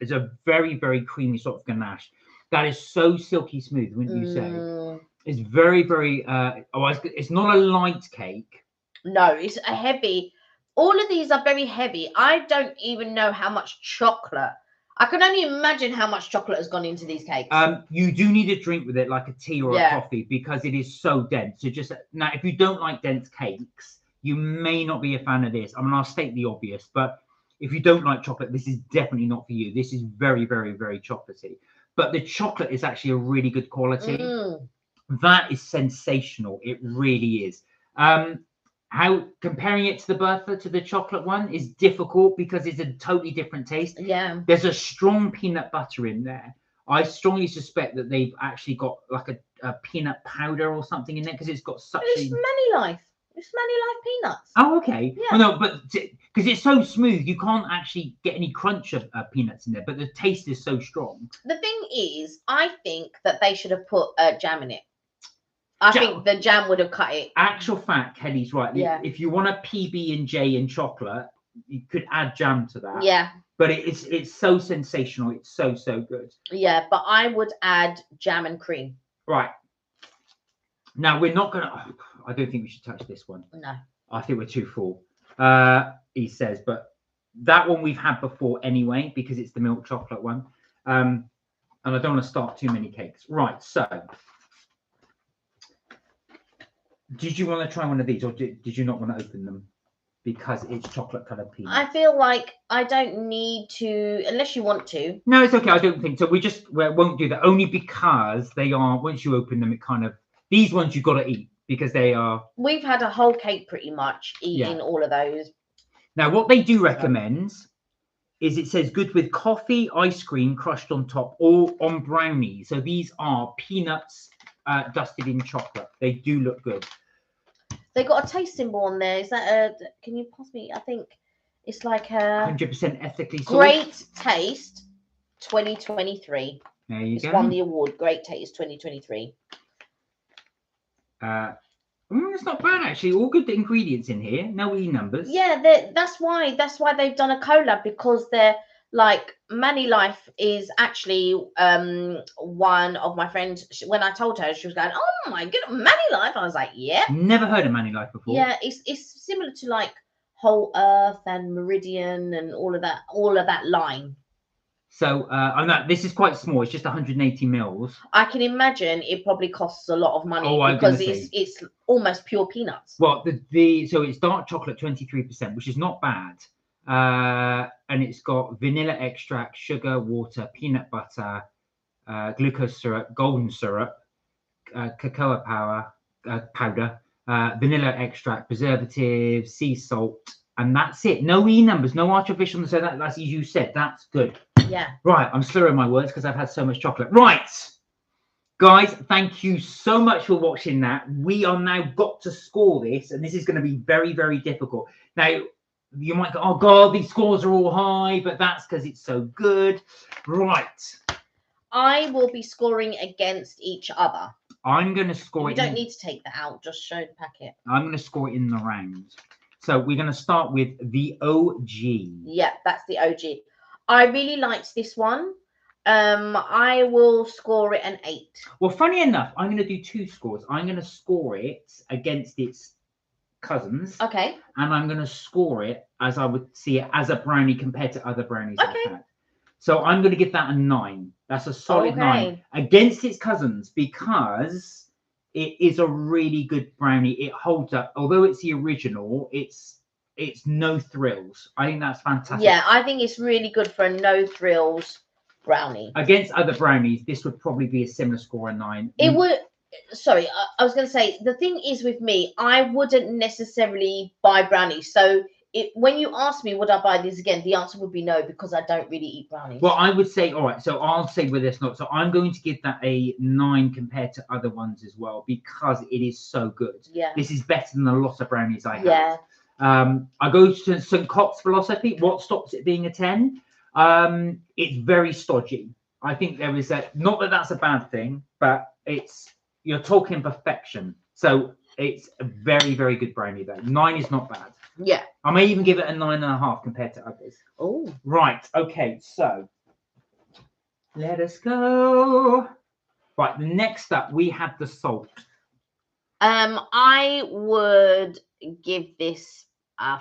It's a very, very creamy sort of ganache that is so silky smooth, wouldn't you say? It's very, very. It's not a light cake. No, it's a heavy. All of these are very heavy. I don't even know how much chocolate. I can only imagine how much chocolate has gone into these cakes. You do need a drink with it, like a tea or Yeah. a coffee, because it is so dense. So just now, if you don't like dense cakes, you may not be a fan of this. I mean, I'll state the obvious, but if you don't like chocolate, this is definitely not for you. This is very, very, very chocolatey. But the chocolate is actually a really good quality. That is sensational. It really is. How comparing it to the Bertha, to the chocolate one, is difficult because it's a totally different taste. Yeah. There's a strong peanut butter in there. I strongly suspect that they've actually got like a peanut powder or something in there because it's got such It's Many Life. It's Many Life peanuts. Oh, okay. Yeah. Well, no, but because it's so smooth, you can't actually get any crunch of peanuts in there, but the taste is so strong. The thing is, I think that they should have put jam in it. I think the jam would have cut it. Actual fact, Kelly's right. Yeah. If you want a PB&J in chocolate, you could add jam to that. Yeah. But it's so sensational. It's so good. Yeah, but I would add jam and cream. Right. Now we're not gonna. Oh, I don't think we should touch this one. No. I think we're too full. He says, but that one we've had before anyway because it's the milk chocolate one. And I don't want to start too many cakes. Right. So. Did you want to try one of these, or did you not want to open them because it's chocolate coloured peanuts? I feel like I don't need to, unless you want to. No, it's okay. I don't think so. We won't do that only because they are. Once you open them, it kind of these ones you've got to eat because they are. We've had a whole cake pretty much eating all of those. Now, what they do recommend is it says good with coffee, ice cream crushed on top, or on brownies. So these are peanuts dusted in chocolate. They do look good. They got a taste symbol on there. Is that a? Can you pass me? I think it's like a 100% ethically sourced. Great Taste 2023. There you go. It's won the award. Great Taste 2023. It's not bad actually. All good ingredients in here. No E numbers. Yeah, that's why they've done a collab, because they're like Many Life is actually one of my friends. When I told her, she was going, "Oh my god, Many Life!" I was like, "Yeah." Never heard of Many Life before. Yeah, it's similar to like Whole Earth and Meridian and all of that line. So I know this is quite small. It's just 180 mils. I can imagine it probably costs a lot of money because it's almost pure peanuts. Well, so it's dark chocolate 23%, which is not bad. And it's got vanilla extract, sugar, water, peanut butter, glucose syrup, golden syrup, cocoa powder, vanilla extract, preservative, sea salt, and that's it. No E numbers, no artificial. So that's as you said. That's good. Yeah. Right, I'm slurring my words because I've had so much chocolate. Right, guys, thank you so much for watching that. We are now got to score this, and this is going to be very, very difficult. Now, you might go, oh God, these scores are all high, but that's because it's so good. Right. I will be scoring against each other. I'm going to score it. You don't need to take that out. Just show the packet. I'm going to score it in the round. So we're going to start with the OG. Yeah, that's the OG. I really liked this one. I will score it an 8. Well, funny enough, I'm going to do 2 scores. I'm going to score it against its cousins. Okay. And I'm going to score it as I would see it as a brownie compared to other brownies I've had. So I'm going to give that a 9. That's a solid 9 against its cousins because it is a really good brownie. It holds up. Although it's the original, it's no thrills. I think that's fantastic. Yeah, I think it's really good for a no thrills brownie. Against other brownies, this would probably be a similar score, a 9. It would. Sorry, I was going to say, the thing is with me, I wouldn't necessarily buy brownies. So when you ask me, would I buy these again? The answer would be no, because I don't really eat brownies. Well, I would say, all right, so I'll say with this note. So I'm going to give that a 9 compared to other ones as well, because it is so good. Yeah. This is better than a lot of brownies I have. Yeah. I go to St. Cox's philosophy. What stops it being a 10? It's very stodgy. I think there is a, not that that's a bad thing, but you're talking perfection. So it's a very, very good brownie though. 9 is not bad. Yeah. I may even give it a 9.5 compared to others. Oh. Right. Okay. So let us go. Right. The next up, we have the salt. I would give this a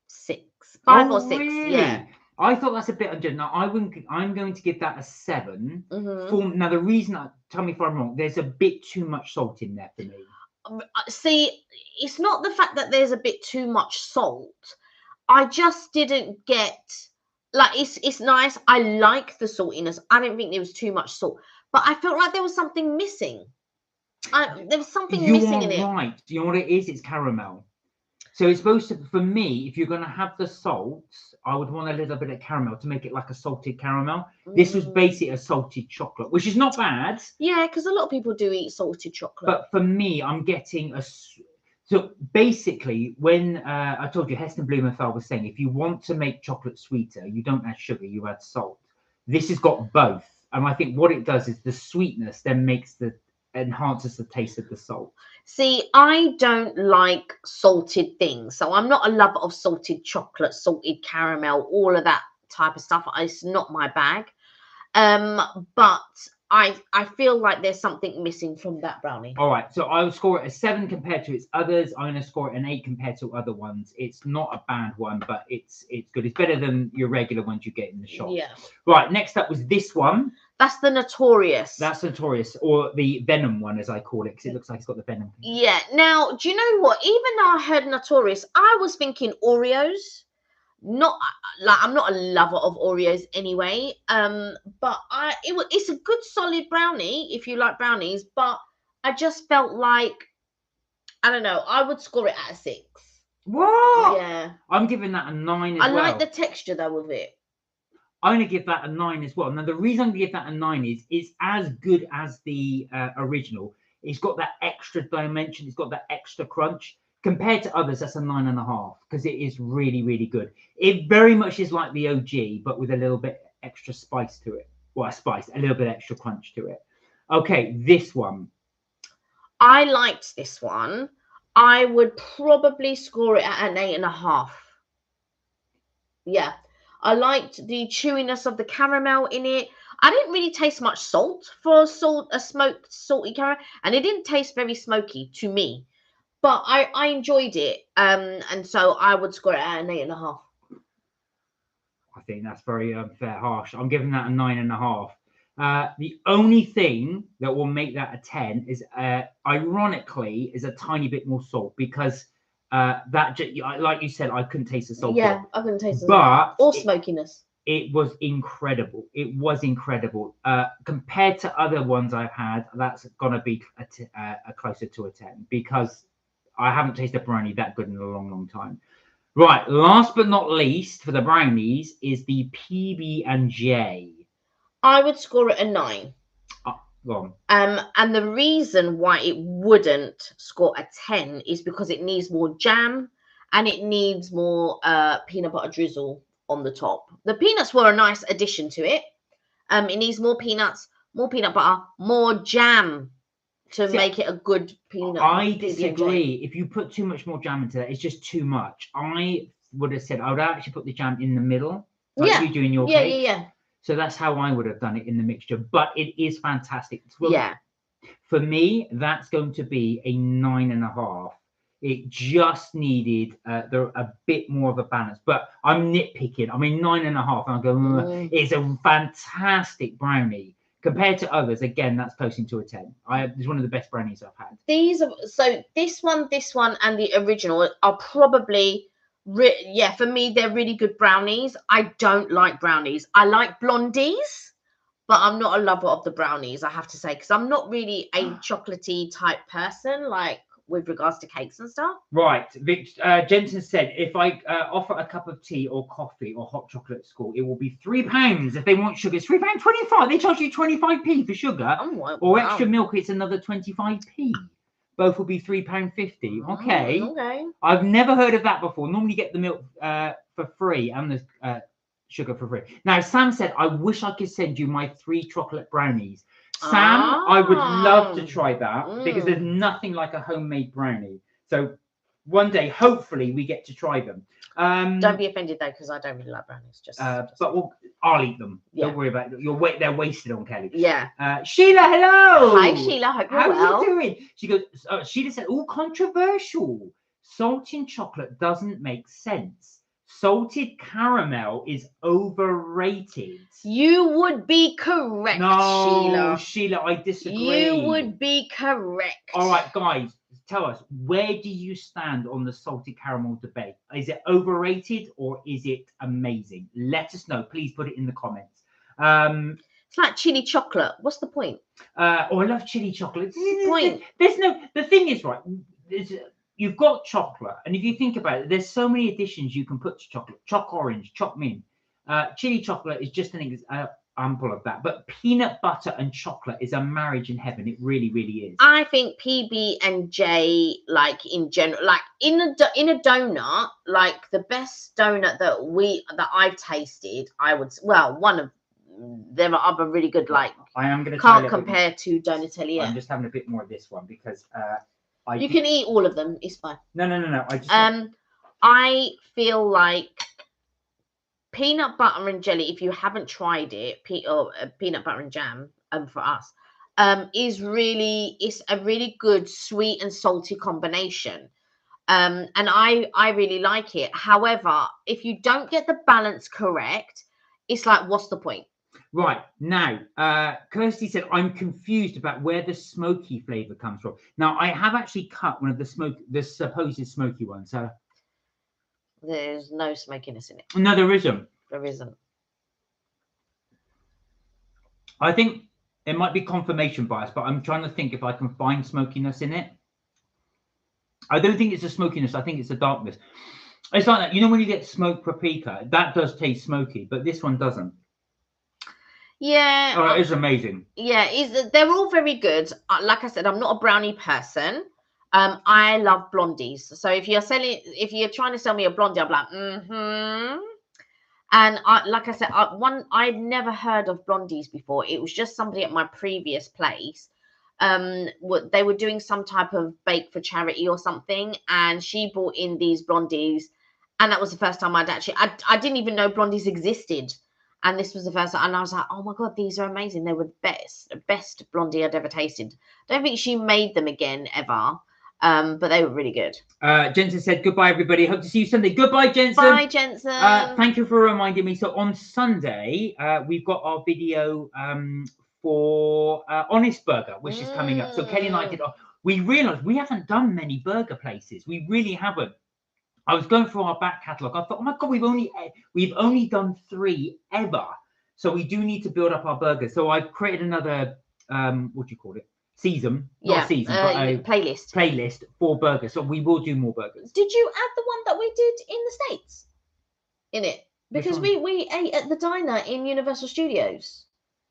6, 5 or 6. Really? Yeah. I thought that's a bit unjust. Now I'm going to give that a 7. Now the reason, tell me if I'm wrong, there's a bit too much salt in there for me. See, it's not the fact that there's a bit too much salt. I just didn't get, like, it's nice. I like the saltiness. I didn't think there was too much salt, but I felt like there was something missing. There was something missing in it. You are right. Do you know what it is? It's caramel. So it's supposed to, for me, if you're going to have the salt, I would want a little bit of caramel to make it like a salted caramel. This was basically a salted chocolate, which is not bad. Yeah, because a lot of people do eat salted chocolate. But for me, I'm getting a... So basically, when I told you, Heston Blumenthal was saying, if you want to make chocolate sweeter, you don't add sugar, you add salt. This has got both. And I think what it does is the sweetness then enhances the taste of the salt. See, I don't like salted things. So I'm not a lover of salted chocolate, salted caramel, all of that type of stuff. It's not my bag. But I feel like there's something missing from that brownie. All right, so I would score it a 7 compared to its others. I'm going to score it an 8 compared to other ones. It's not a bad one, but it's good. It's better than your regular ones you get in the shop. Yeah. Right, next up was this one. That's the Notorious. That's Notorious, or the Venom one, as I call it, because it looks like it's got the venom. Yeah. Now, do you know what? Even though I heard Notorious, I was thinking Oreos. Not like I'm not a lover of Oreos anyway. But it's a good solid brownie if you like brownies. But I just felt like, I don't know. I would score it at a 6. What? Yeah. I'm giving that a 9 as well. I like the texture though of it. I'm going to give that a 9 as well. Now, the reason I'm going to give that a 9 is it's as good as the original. It's got that extra dimension. It's got that extra crunch. Compared to others, that's a 9.5 because it is really, really good. It very much is like the OG, but with a little bit extra spice to it. Well, a little bit extra crunch to it. Okay, this one. I liked this one. I would probably score it at an 8.5. Yeah. I liked the chewiness of the caramel in it. I didn't really taste much salt for a smoked salty caramel, and it didn't taste very smoky to me. But I enjoyed it, and so I would score it at an 8.5. I think that's very unfair, harsh. I'm giving that a 9.5. The only thing that will make that a 10 is, ironically, is a tiny bit more salt because like you said, I couldn't taste the salt. Yeah, I couldn't taste the salt. Or smokiness. It was incredible. It was incredible. Compared to other ones I've had, that's gonna be a closer to a 10 because I haven't tasted a brownie that good in a long, long time. Right, last but not least for the brownies is the PB&J. I would score it a 9. Go on. And the reason why it wouldn't score a 10 is because it needs more jam and it needs more peanut butter drizzle on the top. The peanuts were a nice addition to it. It needs more peanuts, more peanut butter, more jam to make it a good peanut. I disagree. If you put too much more jam into that, it's just too much. I would have said I would actually put the jam in the middle, like you do in your cake. Yeah. So that's how I would have done it in the mixture. But it is fantastic. Yeah. For me, that's going to be a 9.5. It just needed a bit more of a balance. But I'm nitpicking. I mean, 9.5. And I go, it's a fantastic brownie. Compared to others, again, that's close to a 10. It's one of the best brownies I've had. So this one, and the original are probably, for me, they're really good brownies. I don't like brownies. I like blondies, but I'm not a lover of the brownies, I have to say, because I'm not really a chocolatey type person, like with regards to cakes and stuff. Right. Jensen said, if I offer a cup of tea or coffee or hot chocolate at school, it will be £3 if they want sugar. It's £3.25. They charge you 25p for sugar. Oh, wow. Or extra milk, it's another 25p. Both will be £3.50. Okay. Okay. I've never heard of that before. Normally you get the milk for free and the sugar for free. Now, Sam said, I wish I could send you my 3 chocolate brownies. Sam, I would love to try that because there's nothing like a homemade brownie. So one day, hopefully, we get to try them. Don't be offended though, because I don't really like brownies. But I'll eat them. Yeah. Don't worry about it. They're wasted on Kelly. Yeah. Sheila, hello. Hi, Sheila. Hope you're well. How are you doing? She goes. Sheila said, "Oh, controversial. Salting chocolate doesn't make sense. Salted caramel is overrated." You would be correct, No, Sheila. Sheila, I disagree. You would be correct. All right, guys, tell us, where do you stand on the salted caramel debate? Is it overrated or is it amazing? Let us know. Please put it in the comments. It's like chili chocolate. What's the point? I love chili chocolate. Point. The thing is, right, you've got chocolate, and if you think about it, there's so many additions you can put to chocolate. Choc orange, choc mint. Chili chocolate is just an example of that. But peanut butter and chocolate is a marriage in heaven. It really, really is. I think PB and J, like in general, like in a donut, like the best donut that I've tasted, one of there are other really good, like I am going to can't compare to Donatelli. I'm just having a bit more of this one because you can eat all of them. It's fine. No. I feel like peanut butter and jelly, if you haven't tried it, peanut butter and jam, for us, it's a really good sweet and salty combination. And I really like it. However, if you don't get the balance correct, it's like, what's the point? Right, now, Kirsty said, I'm confused about where the smoky flavour comes from. Now, I have actually cut one of the supposed smoky ones. There's no smokiness in it. No, there isn't. There isn't. I think it might be confirmation bias, but I'm trying to think if I can find smokiness in it. I don't think it's a smokiness. I think it's a darkness. It's like that. You know when you get smoked paprika, that does taste smoky, but this one doesn't. Yeah. Oh, it's amazing. Yeah, they're all very good. Like I said, I'm not a brownie person. I love blondies. So if you're trying to sell me a blondie, I'm like, And like I said, I'd never heard of blondies before. It was just somebody at my previous place. They were doing some type of bake for charity or something, and she brought in these blondies, and that was the first time I didn't even know blondies existed. And this was the first time, and I was like, oh my God, these are amazing. They were the best blondie I'd ever tasted. Don't think she made them again ever, but they were really good. Jensen said, goodbye, everybody. Hope to see you Sunday. Goodbye, Jensen. Bye, Jensen. Thank you for reminding me. So on Sunday, we've got our video for Honest Burger, which is coming up. So Kelly and I we realised we haven't done many burger places. We really haven't. I was going through our back catalogue. I thought, oh my God, we've only done 3 ever. So we do need to build up our burgers. So I've created another, what do you call it? Season, not season, but a playlist for burgers. So we will do more burgers. Did you add the one that we did in the States in it? Because we ate at the diner in Universal Studios.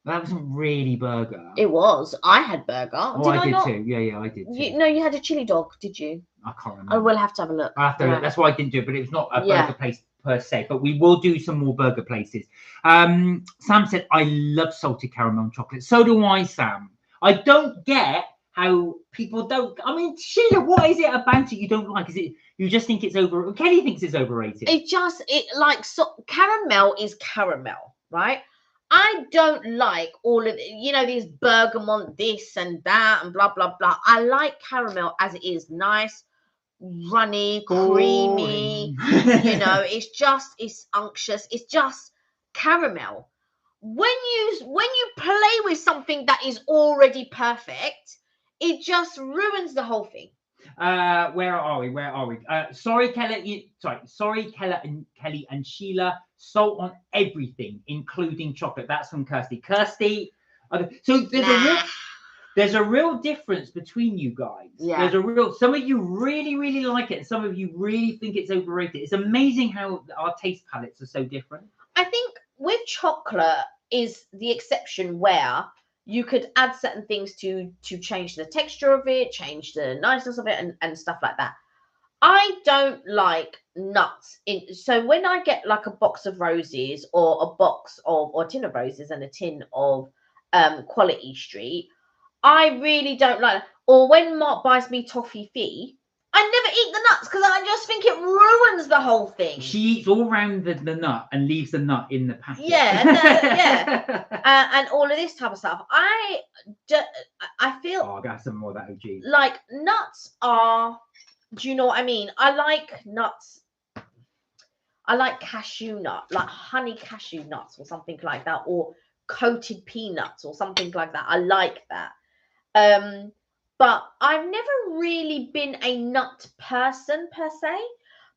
That wasn't really burger. It was. I had burger. Oh, I did too. Yeah, I did too. No, you had a chili dog, did you? I can't remember. I will have to have a look. I have to look. That's why I didn't do it, but it was not a burger place per se. But we will do some more burger places. Sam said, I love salted caramel and chocolate. So do I, Sam. I don't get how people don't. I mean, Sheila, what is it about it you don't like? Is it you just think it's over? Kelly thinks it's overrated. Caramel is caramel, right? I don't like all of these bergamot this and that and blah blah blah. I like caramel as it is, nice, runny, creamy. It's unctuous. It's just caramel. When you play with something that is already perfect, it just ruins the whole thing. Where are we? Sorry, Kelly and Sheila. Salt on everything, including chocolate. That's from Kirsty. So there's a real difference between you guys. Yeah. Some of you really, really like it, and some of you really think it's overrated. It's amazing how our taste palettes are so different. I think with chocolate is the exception where you could add certain things to change the texture of it, change the niceness of it, and stuff like that. I don't like nuts in. So when I get like a box of roses or a box of or a tin of roses and a tin of Quality Street, I really don't like. Or when Mark buys me toffee fee, I never eat the nuts because I just think it ruins the whole thing. She eats all around the nut and leaves the nut in the packet. Yeah, and all of this type of stuff. I feel. Oh, I got some more of that OG. Like nuts are. Do you know what I mean? I like nuts. I like cashew nut, like honey cashew nuts or something like that, or coated peanuts or something like that. I like that. But I've never really been a nut person per se.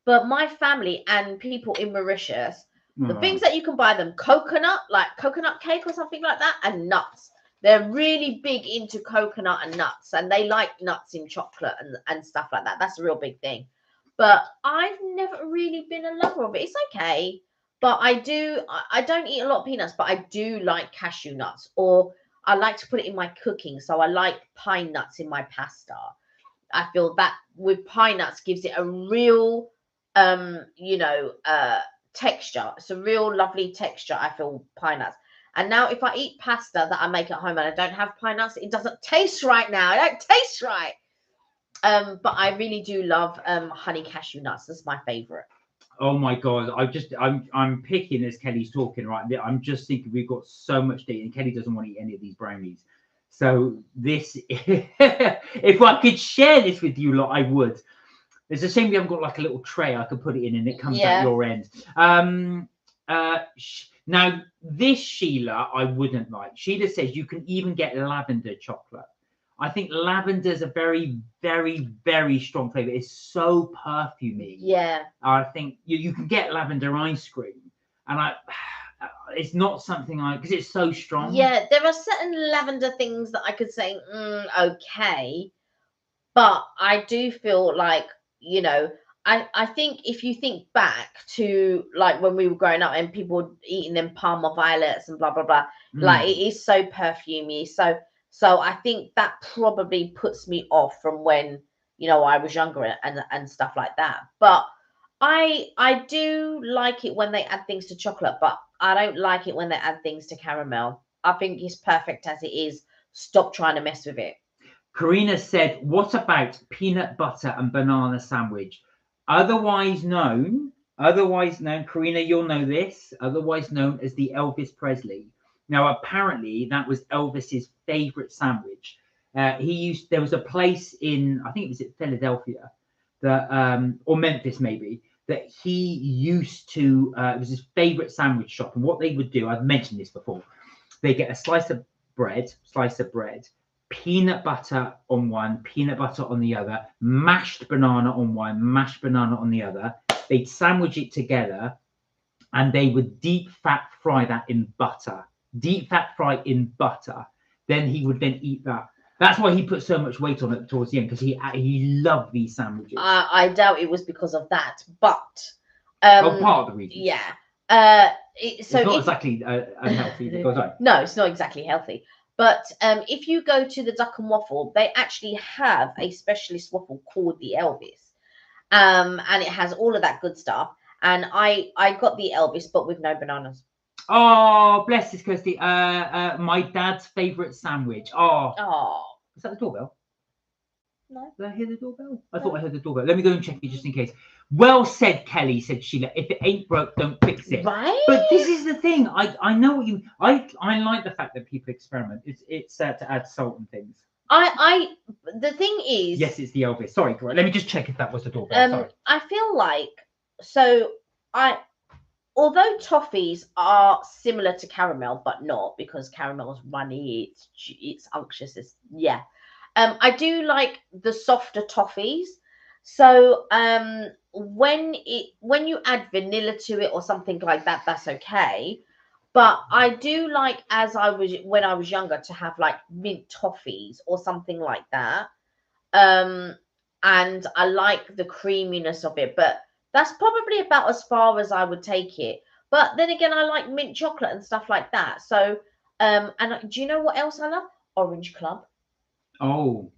But my family and people in Mauritius, the things that you can buy them, coconut, like coconut cake or something like that, and nuts. They're really big into coconut and nuts, and they like nuts in chocolate and stuff like that. That's a real big thing. But I've never really been a lover of it. It's okay. But I don't eat a lot of peanuts, but I do like cashew nuts, or I like to put it in my cooking. So I like pine nuts in my pasta. I feel that with pine nuts gives it a real, texture. It's a real lovely texture. I feel pine nuts. And now if I eat pasta that I make at home and I don't have pine nuts, it doesn't taste right now. It don't taste right. But I really do love honey cashew nuts. That's my favorite. Oh my god! I'm picking as Kelly's talking, right? I'm just thinking we've got so much to eat, and Kelly doesn't want to eat any of these brownies. So this, if I could share this with you lot, I would. It's a shame we haven't got like a little tray I could put it in, and it comes out your end. Now this Sheila, I wouldn't like. Sheila says you can even get lavender chocolate. I think lavender is a very, very, very strong flavor. It's so perfumey. Yeah. I think you can get lavender ice cream, and it's not something because it's so strong. Yeah, there are certain lavender things that I could say, okay, but I do feel like, I think if you think back to like when we were growing up and people eating them Parma violets and blah blah blah, like it is so perfumey. So I think that probably puts me off from when I was younger and stuff like that. But I do like it when they add things to chocolate, but I don't like it when they add things to caramel. I think it's perfect as it is. Stop trying to mess with it. Karina said, what about peanut butter and banana sandwich? Otherwise known, Karina, you'll know this, otherwise known as the Elvis Presley. Now, apparently, that was Elvis's favorite sandwich. There was a place in, I think it was at Philadelphia, or Memphis maybe, that he used to, it was his favorite sandwich shop. And what they would do, I've mentioned this before, they get a slice of bread, peanut butter on one, peanut butter on the other, mashed banana on one, mashed banana on the other. They'd sandwich it together, and they would deep fat fry that in butter. Deep fat fry in butter. Then he would then eat that. That's why he put so much weight on it towards the end, because he loved these sandwiches. I doubt it was because of that, but part of the reason. Yeah. It's not exactly unhealthy. Because no, it's not exactly healthy. But if you go to the Duck and Waffle, they actually have a specialist waffle called the Elvis, and it has all of that good stuff. And I got the Elvis, but with no bananas. Oh, bless this, Kirsty. My dad's favorite sandwich. Oh. Is that the doorbell? No. Did I hear the doorbell? I thought I heard the doorbell. Let me go and check it just in case. Well said, Kelly, said Sheila. If it ain't broke, don't fix it. Right. But this is the thing. I know what you. I like the fact that people experiment. It's to add salt and things. The thing is. Yes, it's the Elvis. Sorry, let me just check if that was the doorbell. Sorry. I feel like although toffees are similar to caramel, but not, because caramel is runny, it's unctuous. I do like the softer toffees. So when you add vanilla to it or something like that, that's okay. But I do like, when I was younger, to have like mint toffees or something like that. And I like the creaminess of it, but that's probably about as far as I would take it. But then again, I like mint chocolate and stuff like that. So And do you know what else I love? Orange Club. Oh,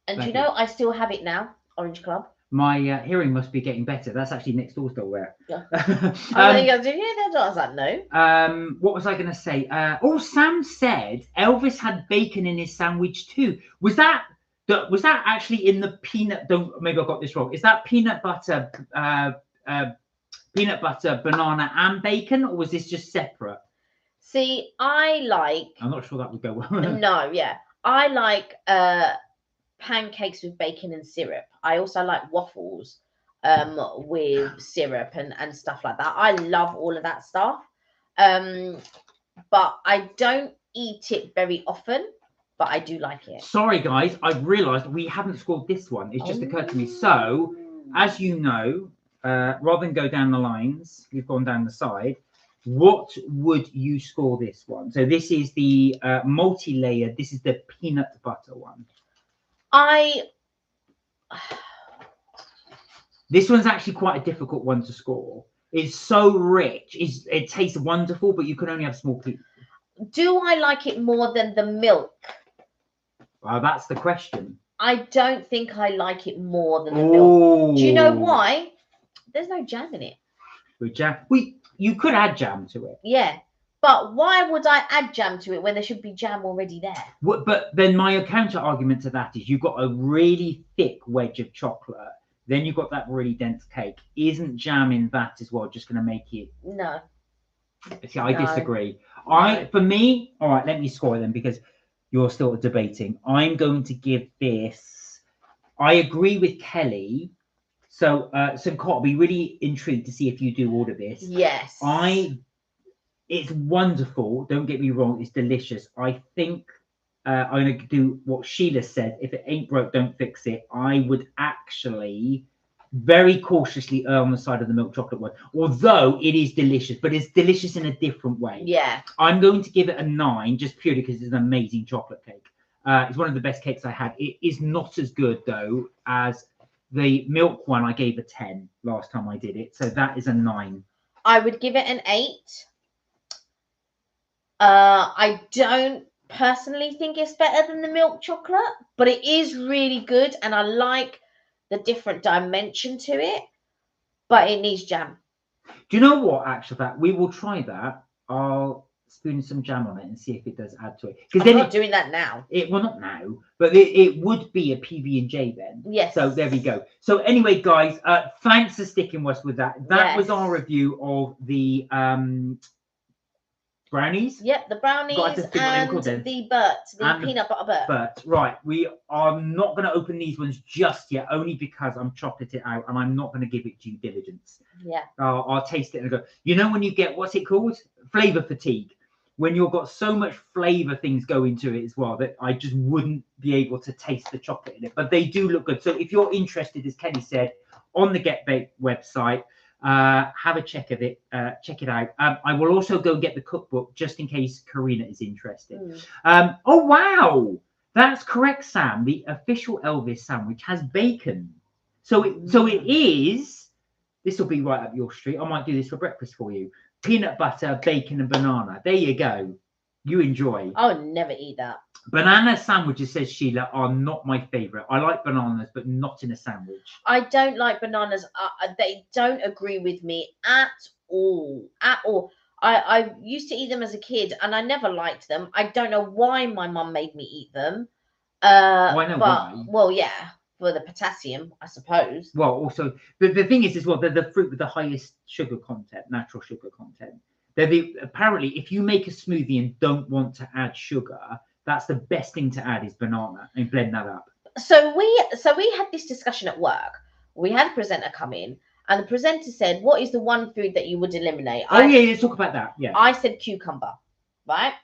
And do you thank know I still have it now? Orange Club. my hearing must be getting better. That's actually next door still there. Yeah. There you go. Did you hear that? I was like, no. What was I going to say? Sam said Elvis had bacon in his sandwich too. Was that actually in the peanut? Don't, maybe I got this wrong. Is that peanut butter, banana, and bacon, or was this just separate? See, I like. I'm not sure that would go well. No, yeah, I like pancakes with bacon and syrup. I also like waffles with syrup and stuff like that. I love all of that stuff. But I don't eat it very often, but I do like it. Sorry guys, I've realised we haven't scored this one. It's just occurred to me. So, as you know, rather than go down the lines, we've gone down the side. What would you score this one? So this is the multi-layer. This is the peanut butter one. This one's actually quite a difficult one to score. It's so rich. It tastes wonderful, but you can only have small pieces. Do I like it more than the milk? Well, that's the question. I don't think I like it more than the milk. Do you know why? There's no jam in it. With jam, you could add jam to it. Yeah, but why would I add jam to it when there should be jam already there? But then my counter argument to that is you've got a really thick wedge of chocolate. Then you've got that really dense cake. Isn't jam in that as well just going to make it? No. See, I disagree. For me, all right, let me score them because you're still debating. I'm going to give this. I agree with Kelly. So, I'll be really intrigued to see if you do order this. Yes. It's wonderful. Don't get me wrong. It's delicious. I think I'm going to do what Sheila said. If it ain't broke, don't fix it. I would actually very cautiously err on the side of the milk chocolate one, although it is delicious, but it's delicious in a different way. Yeah. I'm going to give it a 9 just purely because it's an amazing chocolate cake. It's one of the best cakes I had. It is not as good though as the milk one. I gave a 10 last time I did it, so that is a 9. I would give it an 8. I don't personally think it's better than the milk chocolate, but it is really good, and I like the different dimension to it. But it needs jam. Do you know what? Actually, we will try that. I'll spoon some jam on it and see if it does add to it. Because I'm not doing that now. Well, not now, but it would be a PB&J then. Yes. So there we go. So anyway, guys, thanks for sticking with us with that. That was our review of the brownies. Yep, the brownies and the peanut butter Burt. Right, we are not going to open these ones just yet, only because I'm chocolate it out and I'm not going to give it due diligence. Yeah. I'll taste it and go, you know, when you get, what's it called? Flavor fatigue. When you've got so much flavor things go into it as well that I just wouldn't be able to taste the chocolate in it. But they do look good. So if you're interested, as Kenny said, on the Get Baked website, have a check of it. Check it out. I will also go get the cookbook just in case Karina is interested. Oh wow, that's correct, Sam. The official Elvis sandwich has bacon. So it is. This will be right up your street. I might do this for breakfast for you. Peanut butter, bacon, and banana. There you go. You enjoy. I would never eat that. Banana sandwiches, says Sheila, are not my favorite. I like bananas, but not in a sandwich. I don't like bananas. They don't agree with me at all. At all. I used to eat them as a kid, and I never liked them. I don't know why my mum made me eat them. I know why. Well, yeah, for the potassium, I suppose. Well, also the thing is as well, they're the fruit with the highest sugar content, natural sugar content. Apparently, if you make a smoothie and don't want to add sugar, that's the best thing to add is banana and blend that up. So we had this discussion at work. We had a presenter come in, and the presenter said, "What is the one food that you would eliminate?" Let's talk about that. Yeah. I said cucumber, right?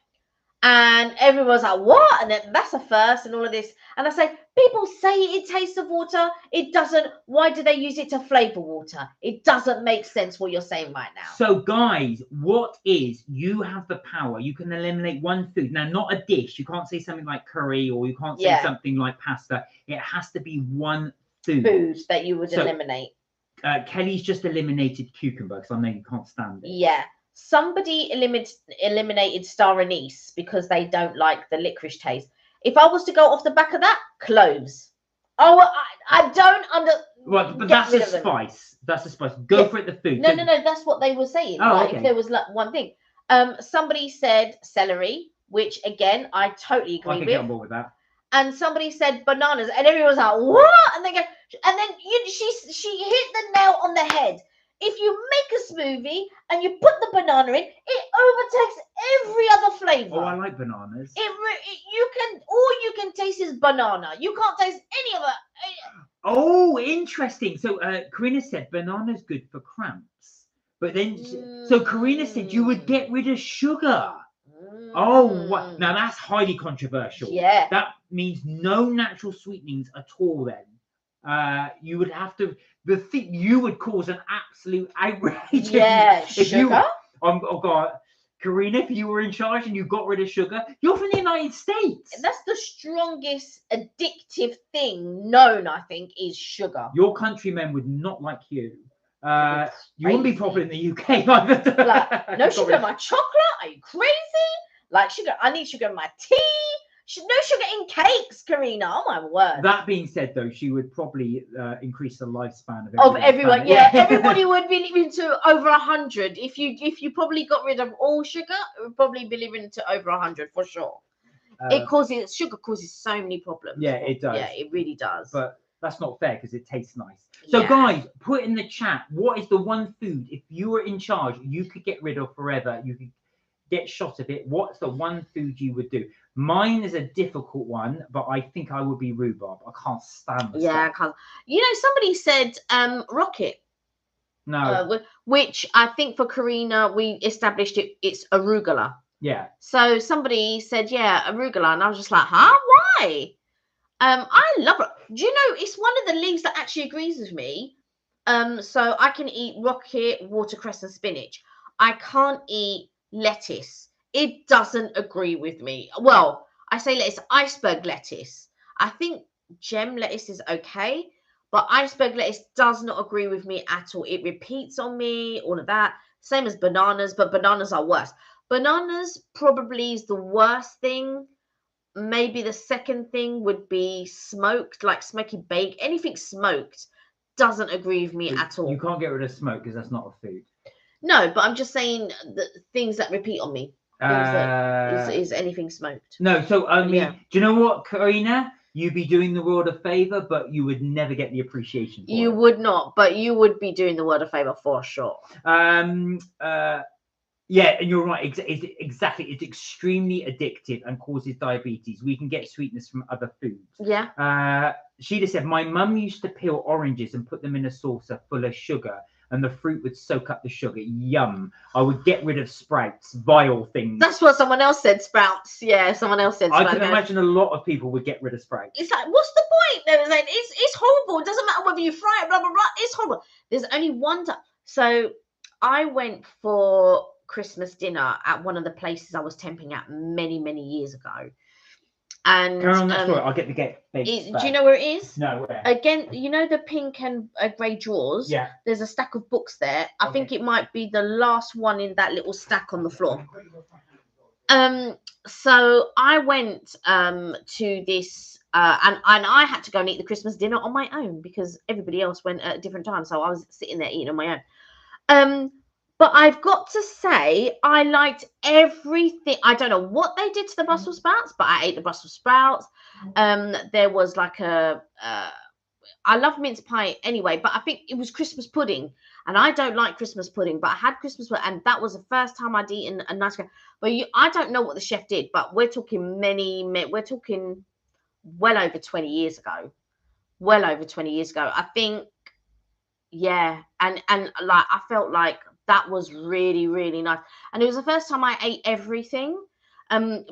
And everyone was like, "What?" And then that's a first, and all of this. And I say, people say it tastes of water. It doesn't. Why do they use it to flavor water? It doesn't make sense what you're saying right now. So, guys, you have the power. You can eliminate one food. Now, not a dish. You can't say something like curry, or you can't say something like pasta. It has to be one food. Food that you would eliminate. Kelly's just eliminated cucumber because I know you can't stand it. Yeah. Somebody eliminated star anise because they don't like the licorice taste. If I was to go off the back of that, cloves. Oh, I don't Well, but get that's rid a of them. spice. That's a spice. Go Yeah. for it. The food. No, that's what they were saying. Oh, like okay. if there was like one thing. Somebody said celery, which again I totally agree I can with. get on board with that. And somebody said bananas, and everyone was like, "What?" And they go, and then she hit the nail on the head. If you make a smoothie and you put the banana in, it overtakes every other flavor. Oh, I like bananas. All you can taste is banana. You can't taste any of it. Oh, interesting. So Karina said banana's good for cramps, but then so Karina said you would get rid of sugar. Oh, what? Now that's highly controversial. Yeah. That means no natural sweetenings at all. Then you would have to. The thing you would cause an absolute outrage. Yeah, if sugar. Oh God, Karina, if you were in charge and you got rid of sugar, you're from the United States. That's the strongest addictive thing known, I think, is sugar. Your countrymen would not like you. You wouldn't be popular in the UK either. Like, no sugar in my chocolate? Are you crazy? Like sugar, I need sugar in my tea. No sugar in cakes, Karina. Oh my word. That being said, though, she would probably increase the lifespan of everyone. Yeah, everybody would be living to over 100. If you probably got rid of all sugar, it would probably be living to over 100 for sure. Sugar causes so many problems. Yeah, it does. Yeah, it really does. But that's not fair because it tastes nice. So guys, put in the chat, what is the one food, if you were in charge, you could get rid of forever, you could get shot of it, what's the one food you would do? Mine is a difficult one, but I think I would be rhubarb. I can't stand the stuff. I can't. You know, somebody said rocket. No. Which I think for Karina, we established it's arugula. Yeah. So somebody said, yeah, arugula. And I was just like, huh? Why? I love it. Do you know, it's one of the leaves that actually agrees with me. So I can eat rocket, watercress, and spinach. I can't eat lettuce. It doesn't agree with me. Well, I say lettuce, iceberg lettuce. I think gem lettuce is okay, but iceberg lettuce does not agree with me at all. It repeats on me, all of that. Same as bananas, but bananas are worse. Bananas probably is the worst thing. Maybe the second thing would be smoked, like smoky bake. Anything smoked doesn't agree with me at all. You can't get rid of smoke because that's not a food. No, but I'm just saying the things that repeat on me. Is anything smoked? No, so only. Do you know what, Karina? You'd be doing the world a favor, but you would never get the appreciation. You would not, but you would be doing the world a favor for sure. Yeah, and you're right. Exactly. It's extremely addictive and causes diabetes. We can get sweetness from other foods. Yeah. Sheila said, my mum used to peel oranges and put them in a saucer full of sugar, and the fruit would soak up the sugar. Yum. I would get rid of sprouts, vile things. That's what someone else said, sprouts. Yeah, someone else said sprouts. I can imagine a lot of people would get rid of sprouts. It's like, what's the point? They were like, it's horrible. It doesn't matter whether you fry it, blah, blah, blah. It's horrible. There's only one time. So I went for Christmas dinner at one of the places I was temping at many, many years ago. And carry on that story. I'll get the do you know where it is? No, where? Again, you know the pink and grey drawers? Yeah. There's a stack of books there. I think it might be the last one in that little stack on the floor. So I went to this and I had to go and eat the Christmas dinner on my own because everybody else went at a different time. So I was sitting there eating on my own. But I've got to say, I liked everything. I don't know what they did to the Brussels sprouts, but I ate the Brussels sprouts. There was like I love mince pie anyway, but I think it was Christmas pudding. And I don't like Christmas pudding, but I had Christmas pudding. And that was the first time I'd eaten a nice. But I don't know what the chef did, but we're talking we're talking well over 20 years ago. Well over 20 years ago. I think, yeah. And like, I felt like that was really, really nice. And it was the first time I ate everything.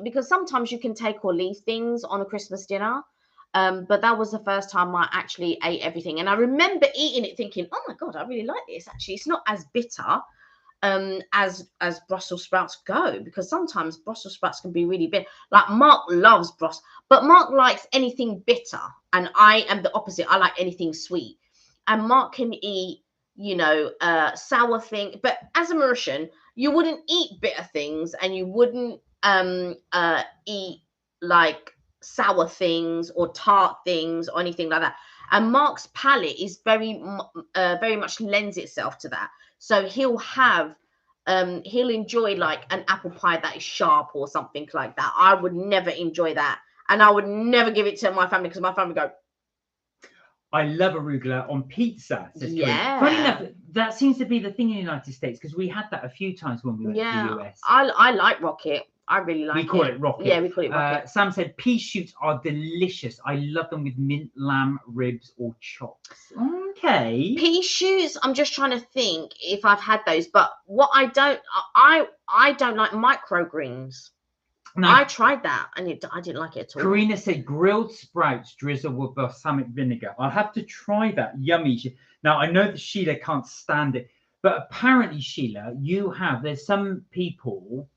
Because sometimes you can take or leave things on a Christmas dinner. But that was the first time I actually ate everything. And I remember eating it thinking, oh my God, I really like this. Actually, it's not as bitter as Brussels sprouts go, because sometimes Brussels sprouts can be really bitter. Like Mark loves Brussels, but Mark likes anything bitter. And I am the opposite. I like anything sweet. And Mark can eat, you know, sour thing. But as a Mauritian, you wouldn't eat bitter things, and you wouldn't eat like sour things or tart things or anything like that. And Mark's palate is very much lends itself to that. So he'll enjoy like an apple pie that is sharp or something like that. I would never enjoy that, and I would never give it to my family, because my family go, I love arugula on pizza. Says yeah. Funny enough, that seems to be the thing in the United States, because we had that a few times when we went to the US. I like rocket. I really like it. We call it rocket. Yeah, we call it rocket. Sam said pea shoots are delicious. I love them with mint, lamb, ribs, or chops. Okay. Pea shoots, I'm just trying to think if I've had those, but what I don't like microgreens. No, I tried that and I didn't like it at all. Karina said grilled sprouts drizzled with balsamic vinegar. I'll have to try that. Yummy. Now, I know that Sheila can't stand it, but apparently, Sheila, there's some people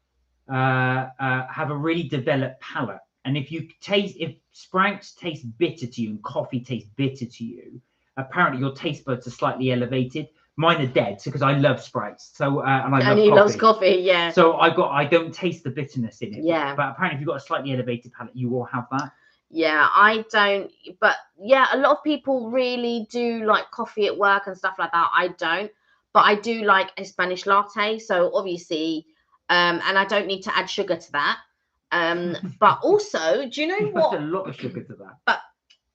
have a really developed palate. And if sprouts taste bitter to you and coffee tastes bitter to you, apparently your taste buds are slightly elevated. Mine are dead, because I love sprouts. So and he loves coffee, yeah. So I don't taste the bitterness in it. Yeah. But apparently, if you've got a slightly elevated palate, you will have that. Yeah, I don't. But yeah, a lot of people really do like coffee at work and stuff like that. I don't, but I do like a Spanish latte. So obviously, and I don't need to add sugar to that. But also, do you know what? A lot of sugar to that. But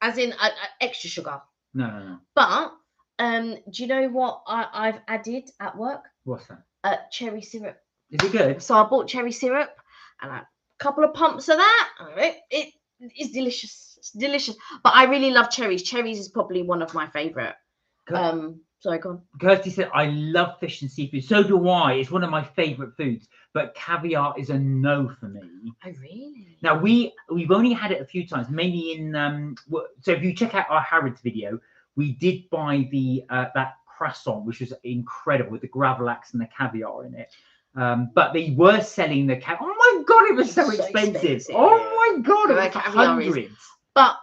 as in extra sugar. No. But do you know what I've added at work? What's that? Cherry syrup. Is it good? So I bought cherry syrup and a couple of pumps of that. It is delicious. It's delicious. But I really love cherries. Cherries is probably one of my favorite. Sorry, go on. Kirsty said, I love fish and seafood. So do I. It's one of my favorite foods. But caviar is a no for me. Oh, really? Now, we've only had it a few times, mainly in... so if you check out our Harrods video, we did buy the that croissant, which was incredible, with the gravlax and the caviar in it. But they were selling the caviar. Oh, my God, it was so expensive. Oh, my God, it was hundreds. But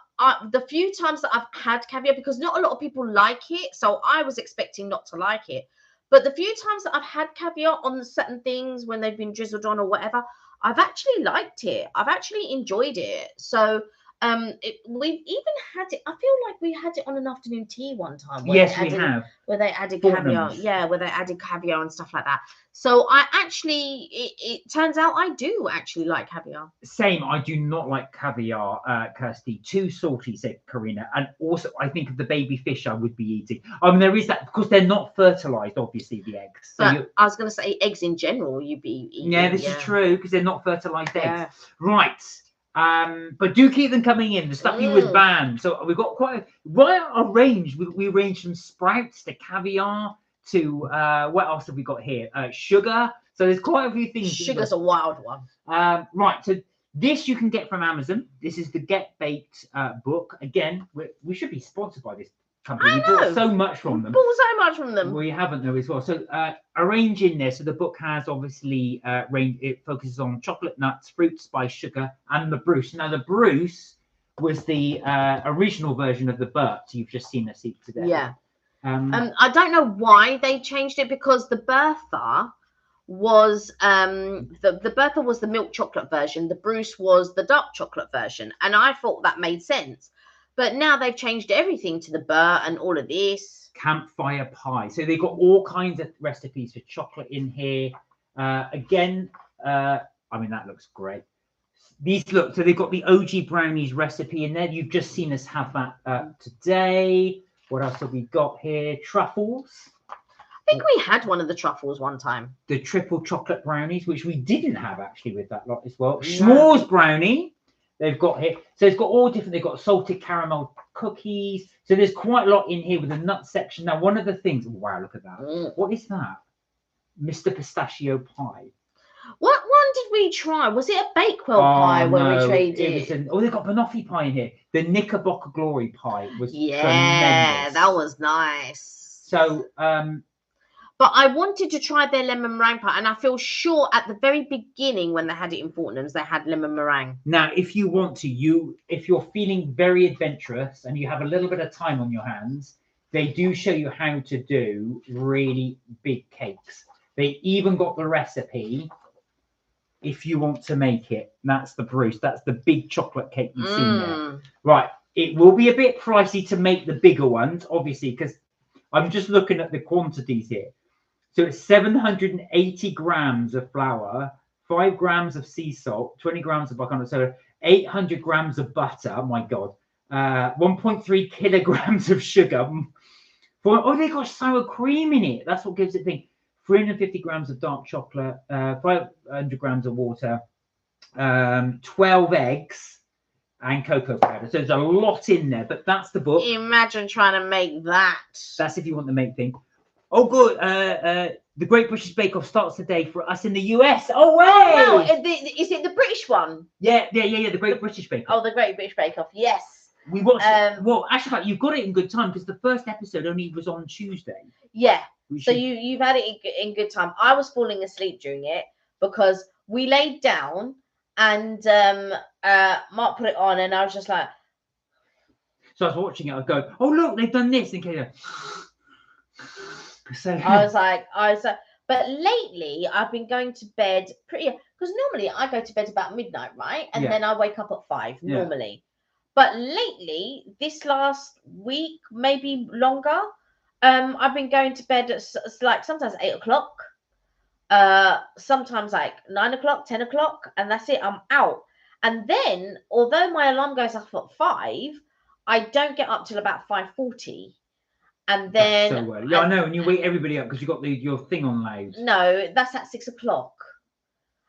the few times that I've had caviar, because not a lot of people like it, so I was expecting not to like it. But the few times that I've had caviar on certain things when they've been drizzled on or whatever, I've actually liked it. I've actually enjoyed it. So we've even had it. I feel like we had it on an afternoon tea one time. Yes, we have. Where they added caviar. Yeah, where they added caviar and stuff like that. So I actually, it turns out I do actually like caviar. Same. I do not like caviar, Kirsty. Too salty, said Karina. And also, I think of the baby fish I would be eating. There is that, because they're not fertilized, obviously, the eggs. So but I was going to say eggs in general, you'd be eating. Yeah, this is true, because they're not fertilized eggs. Right. But do keep them coming in. The stuff you would ban. So we've got quite a range. We range from sprouts to caviar to what else have we got here? Sugar. So there's quite a few things. Sugar's a wild one. Right. So this you can get from Amazon. This is the Get Baked book. Again, we should be sponsored by this company. We bought so much from them. We haven't though as well. So a range in there. So the book has obviously range. It focuses on chocolate, nuts, fruit, spice, sugar, and the Bruce. Now the Bruce was the original version of the Burt you've just seen us eat today. Yeah. I don't know why they changed it, because the Bertha was the Bertha was the milk chocolate version. The Bruce was the dark chocolate version, and I thought that made sense. But now they've changed everything to the Burt and all of this. Campfire pie. So they've got all kinds of recipes for chocolate in here. Again, that looks great. So they've got the OG brownies recipe in there. You've just seen us have that today. What else have we got here? Truffles. I think we had one of the truffles one time. The triple chocolate brownies, which we didn't have actually with that lot as well. Yeah. S'mores brownie. They've got here. So it's got all different. They've got salted caramel cookies. So there's quite a lot in here with the nut section. Now, one of the things. Wow, look at that. What is that? Mr. Pistachio pie. What one did we try? Was it a Bakewell pie when we tried it? They've got banoffee pie in here. The Knickerbocker Glory pie was tremendous. That was nice. So, but I wanted to try their lemon meringue pie, and I feel sure at the very beginning when they had it in Fortnum's, they had lemon meringue. Now, if you want to, if you're feeling very adventurous and you have a little bit of time on your hands, they do show you how to do really big cakes. They even got the recipe if you want to make it. That's the Bruce. That's the big chocolate cake you've seen there. Right. It will be a bit pricey to make the bigger ones, obviously, because I'm just looking at the quantities here. So it's 780 grams of flour, 5 grams of sea salt, 20 grams of bicarbonate soda, 800 grams of butter. Oh my God. 1.3 kilograms of sugar. Oh, they got sour cream in it. That's what gives it thing. 350 grams of dark chocolate, 500 grams of water, 12 eggs, and cocoa powder. So there's a lot in there, but that's the book. Imagine trying to make that. That's if you want to make things. Oh, good. The Great British Bake Off starts today for us in the US. Oh, way! Oh, no. Is it the British one? Yeah. The Great British Bake Off. Oh, the Great British Bake Off. Yes. We watched. Well, actually, you've got it in good time because the first episode only was on Tuesday. Yeah. So you've had it in good time. I was falling asleep during it because we laid down and Mark put it on, and I was just like. So I was watching it. I go, oh look, they've done this. And so I was like, but lately I've been going to bed pretty because normally I go to bed about midnight, right? And then I wake up at 5 normally. But lately, this last week, maybe longer, I've been going to bed at like sometimes 8 o'clock, sometimes like 9 o'clock, 10 o'clock, and that's it. I'm out. And then, although my alarm goes off at 5, I don't get up till about 5:40. And then that's so early. Yeah, I know, and you wake everybody up because you got your thing on loud. No, that's at 6 o'clock.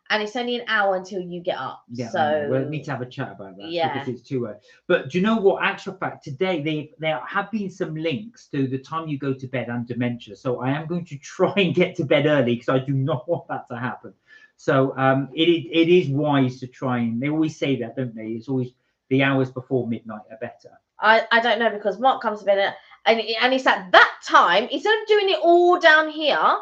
And it's only an hour until you get up. Yeah, so we'll need to have a chat about that. Yeah, because it's too early. But do you know what? Actual fact, today there have been some links to the time you go to bed and dementia. So I am going to try and get to bed early because I do not want that to happen. So it is wise to try, and they always say that, don't they? It's always the hours before midnight are better. I don't know, because Mark comes to bed and it's at that time, instead of doing it all down here,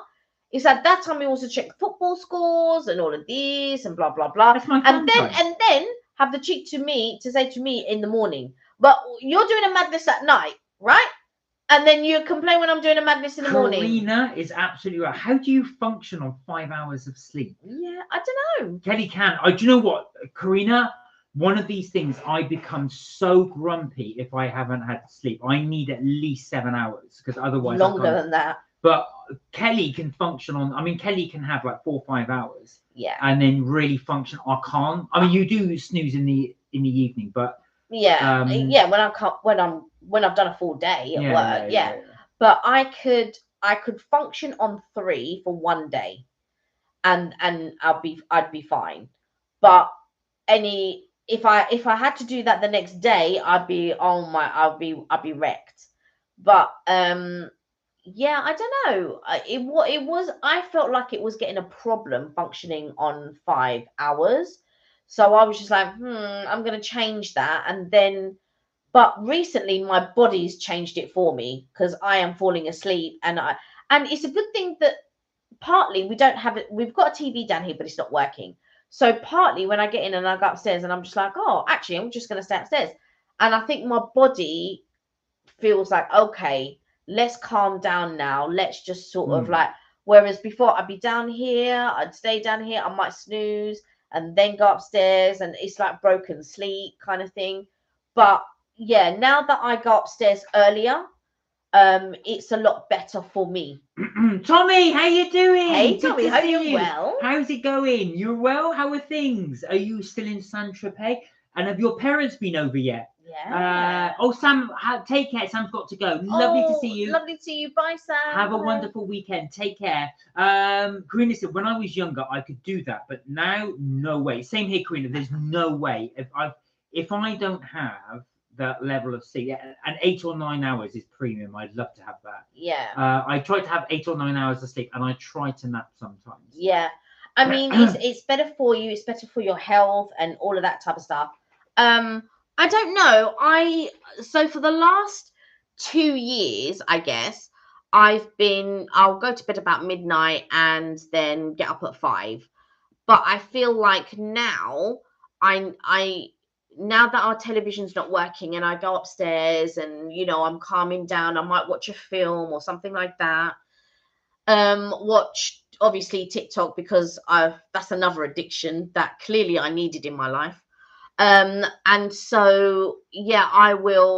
it's at that time we also check football scores and all of this and blah blah blah. And then have the cheek to say to me in the morning, but you're doing a madness at night, right? And then you complain when I'm doing a madness in the morning. Karina is absolutely right. How do you function on 5 hours of sleep? Yeah, I don't know. Kelly can. Do you know what, Karina? One of these things, I become so grumpy if I haven't had sleep. I need at least 7 hours because otherwise longer than that. But Kelly can function on. I mean, Kelly can have like 4 or 5 hours. Yeah. And then really function. I can't. I mean, you do snooze in the evening, but yeah, when I've done a full day at work. Yeah. But I could function on 3 for one day, and I'd be fine. But if I had to do that the next day, I'd be wrecked. But yeah, I don't know. I felt like it was getting a problem functioning on 5 hours. So I was just like, I'm going to change that. And then, but recently my body's changed it for me because I am falling asleep. And it's a good thing that partly we don't have it. We've got a TV down here, but it's not working. So partly when I get in and I go upstairs and I'm just like, oh, actually, I'm just going to stay upstairs. And I think my body feels like, okay, let's calm down now. Let's just sort of like, whereas before I'd be down here, I'd stay down here, I might snooze and then go upstairs, and it's like broken sleep kind of thing. But yeah, now that I go upstairs earlier, it's a lot better for me. Tommy, how you doing? Hey Tommy, how are you? Well, how's it going? You're well? How are things? Are you still in Saint-Tropez? And have your parents been over yet? Yeah. Oh, Sam, take care. Sam's got to go. Lovely to see you. Lovely to see you. Bye, Sam. Have a wonderful weekend. Take care. Karina said, when I was younger, I could do that, but now, no way. Same here, Karina. There's no way. If I don't have that level of sleep, and 8 or 9 hours is premium. I'd love to have that. Yeah. I try to have 8 or 9 hours of sleep, and I try to nap sometimes. Yeah. I mean, it's better for you. It's better for your health and all of that type of stuff. I don't know. So for the last 2 years, I guess, I'll go to bed about midnight and then get up at 5. But I feel like now now that our television's not working and I go upstairs and, I'm calming down, I might watch a film or something like that. obviously TikTok, because that's another addiction that clearly I needed in my life. And so yeah, I will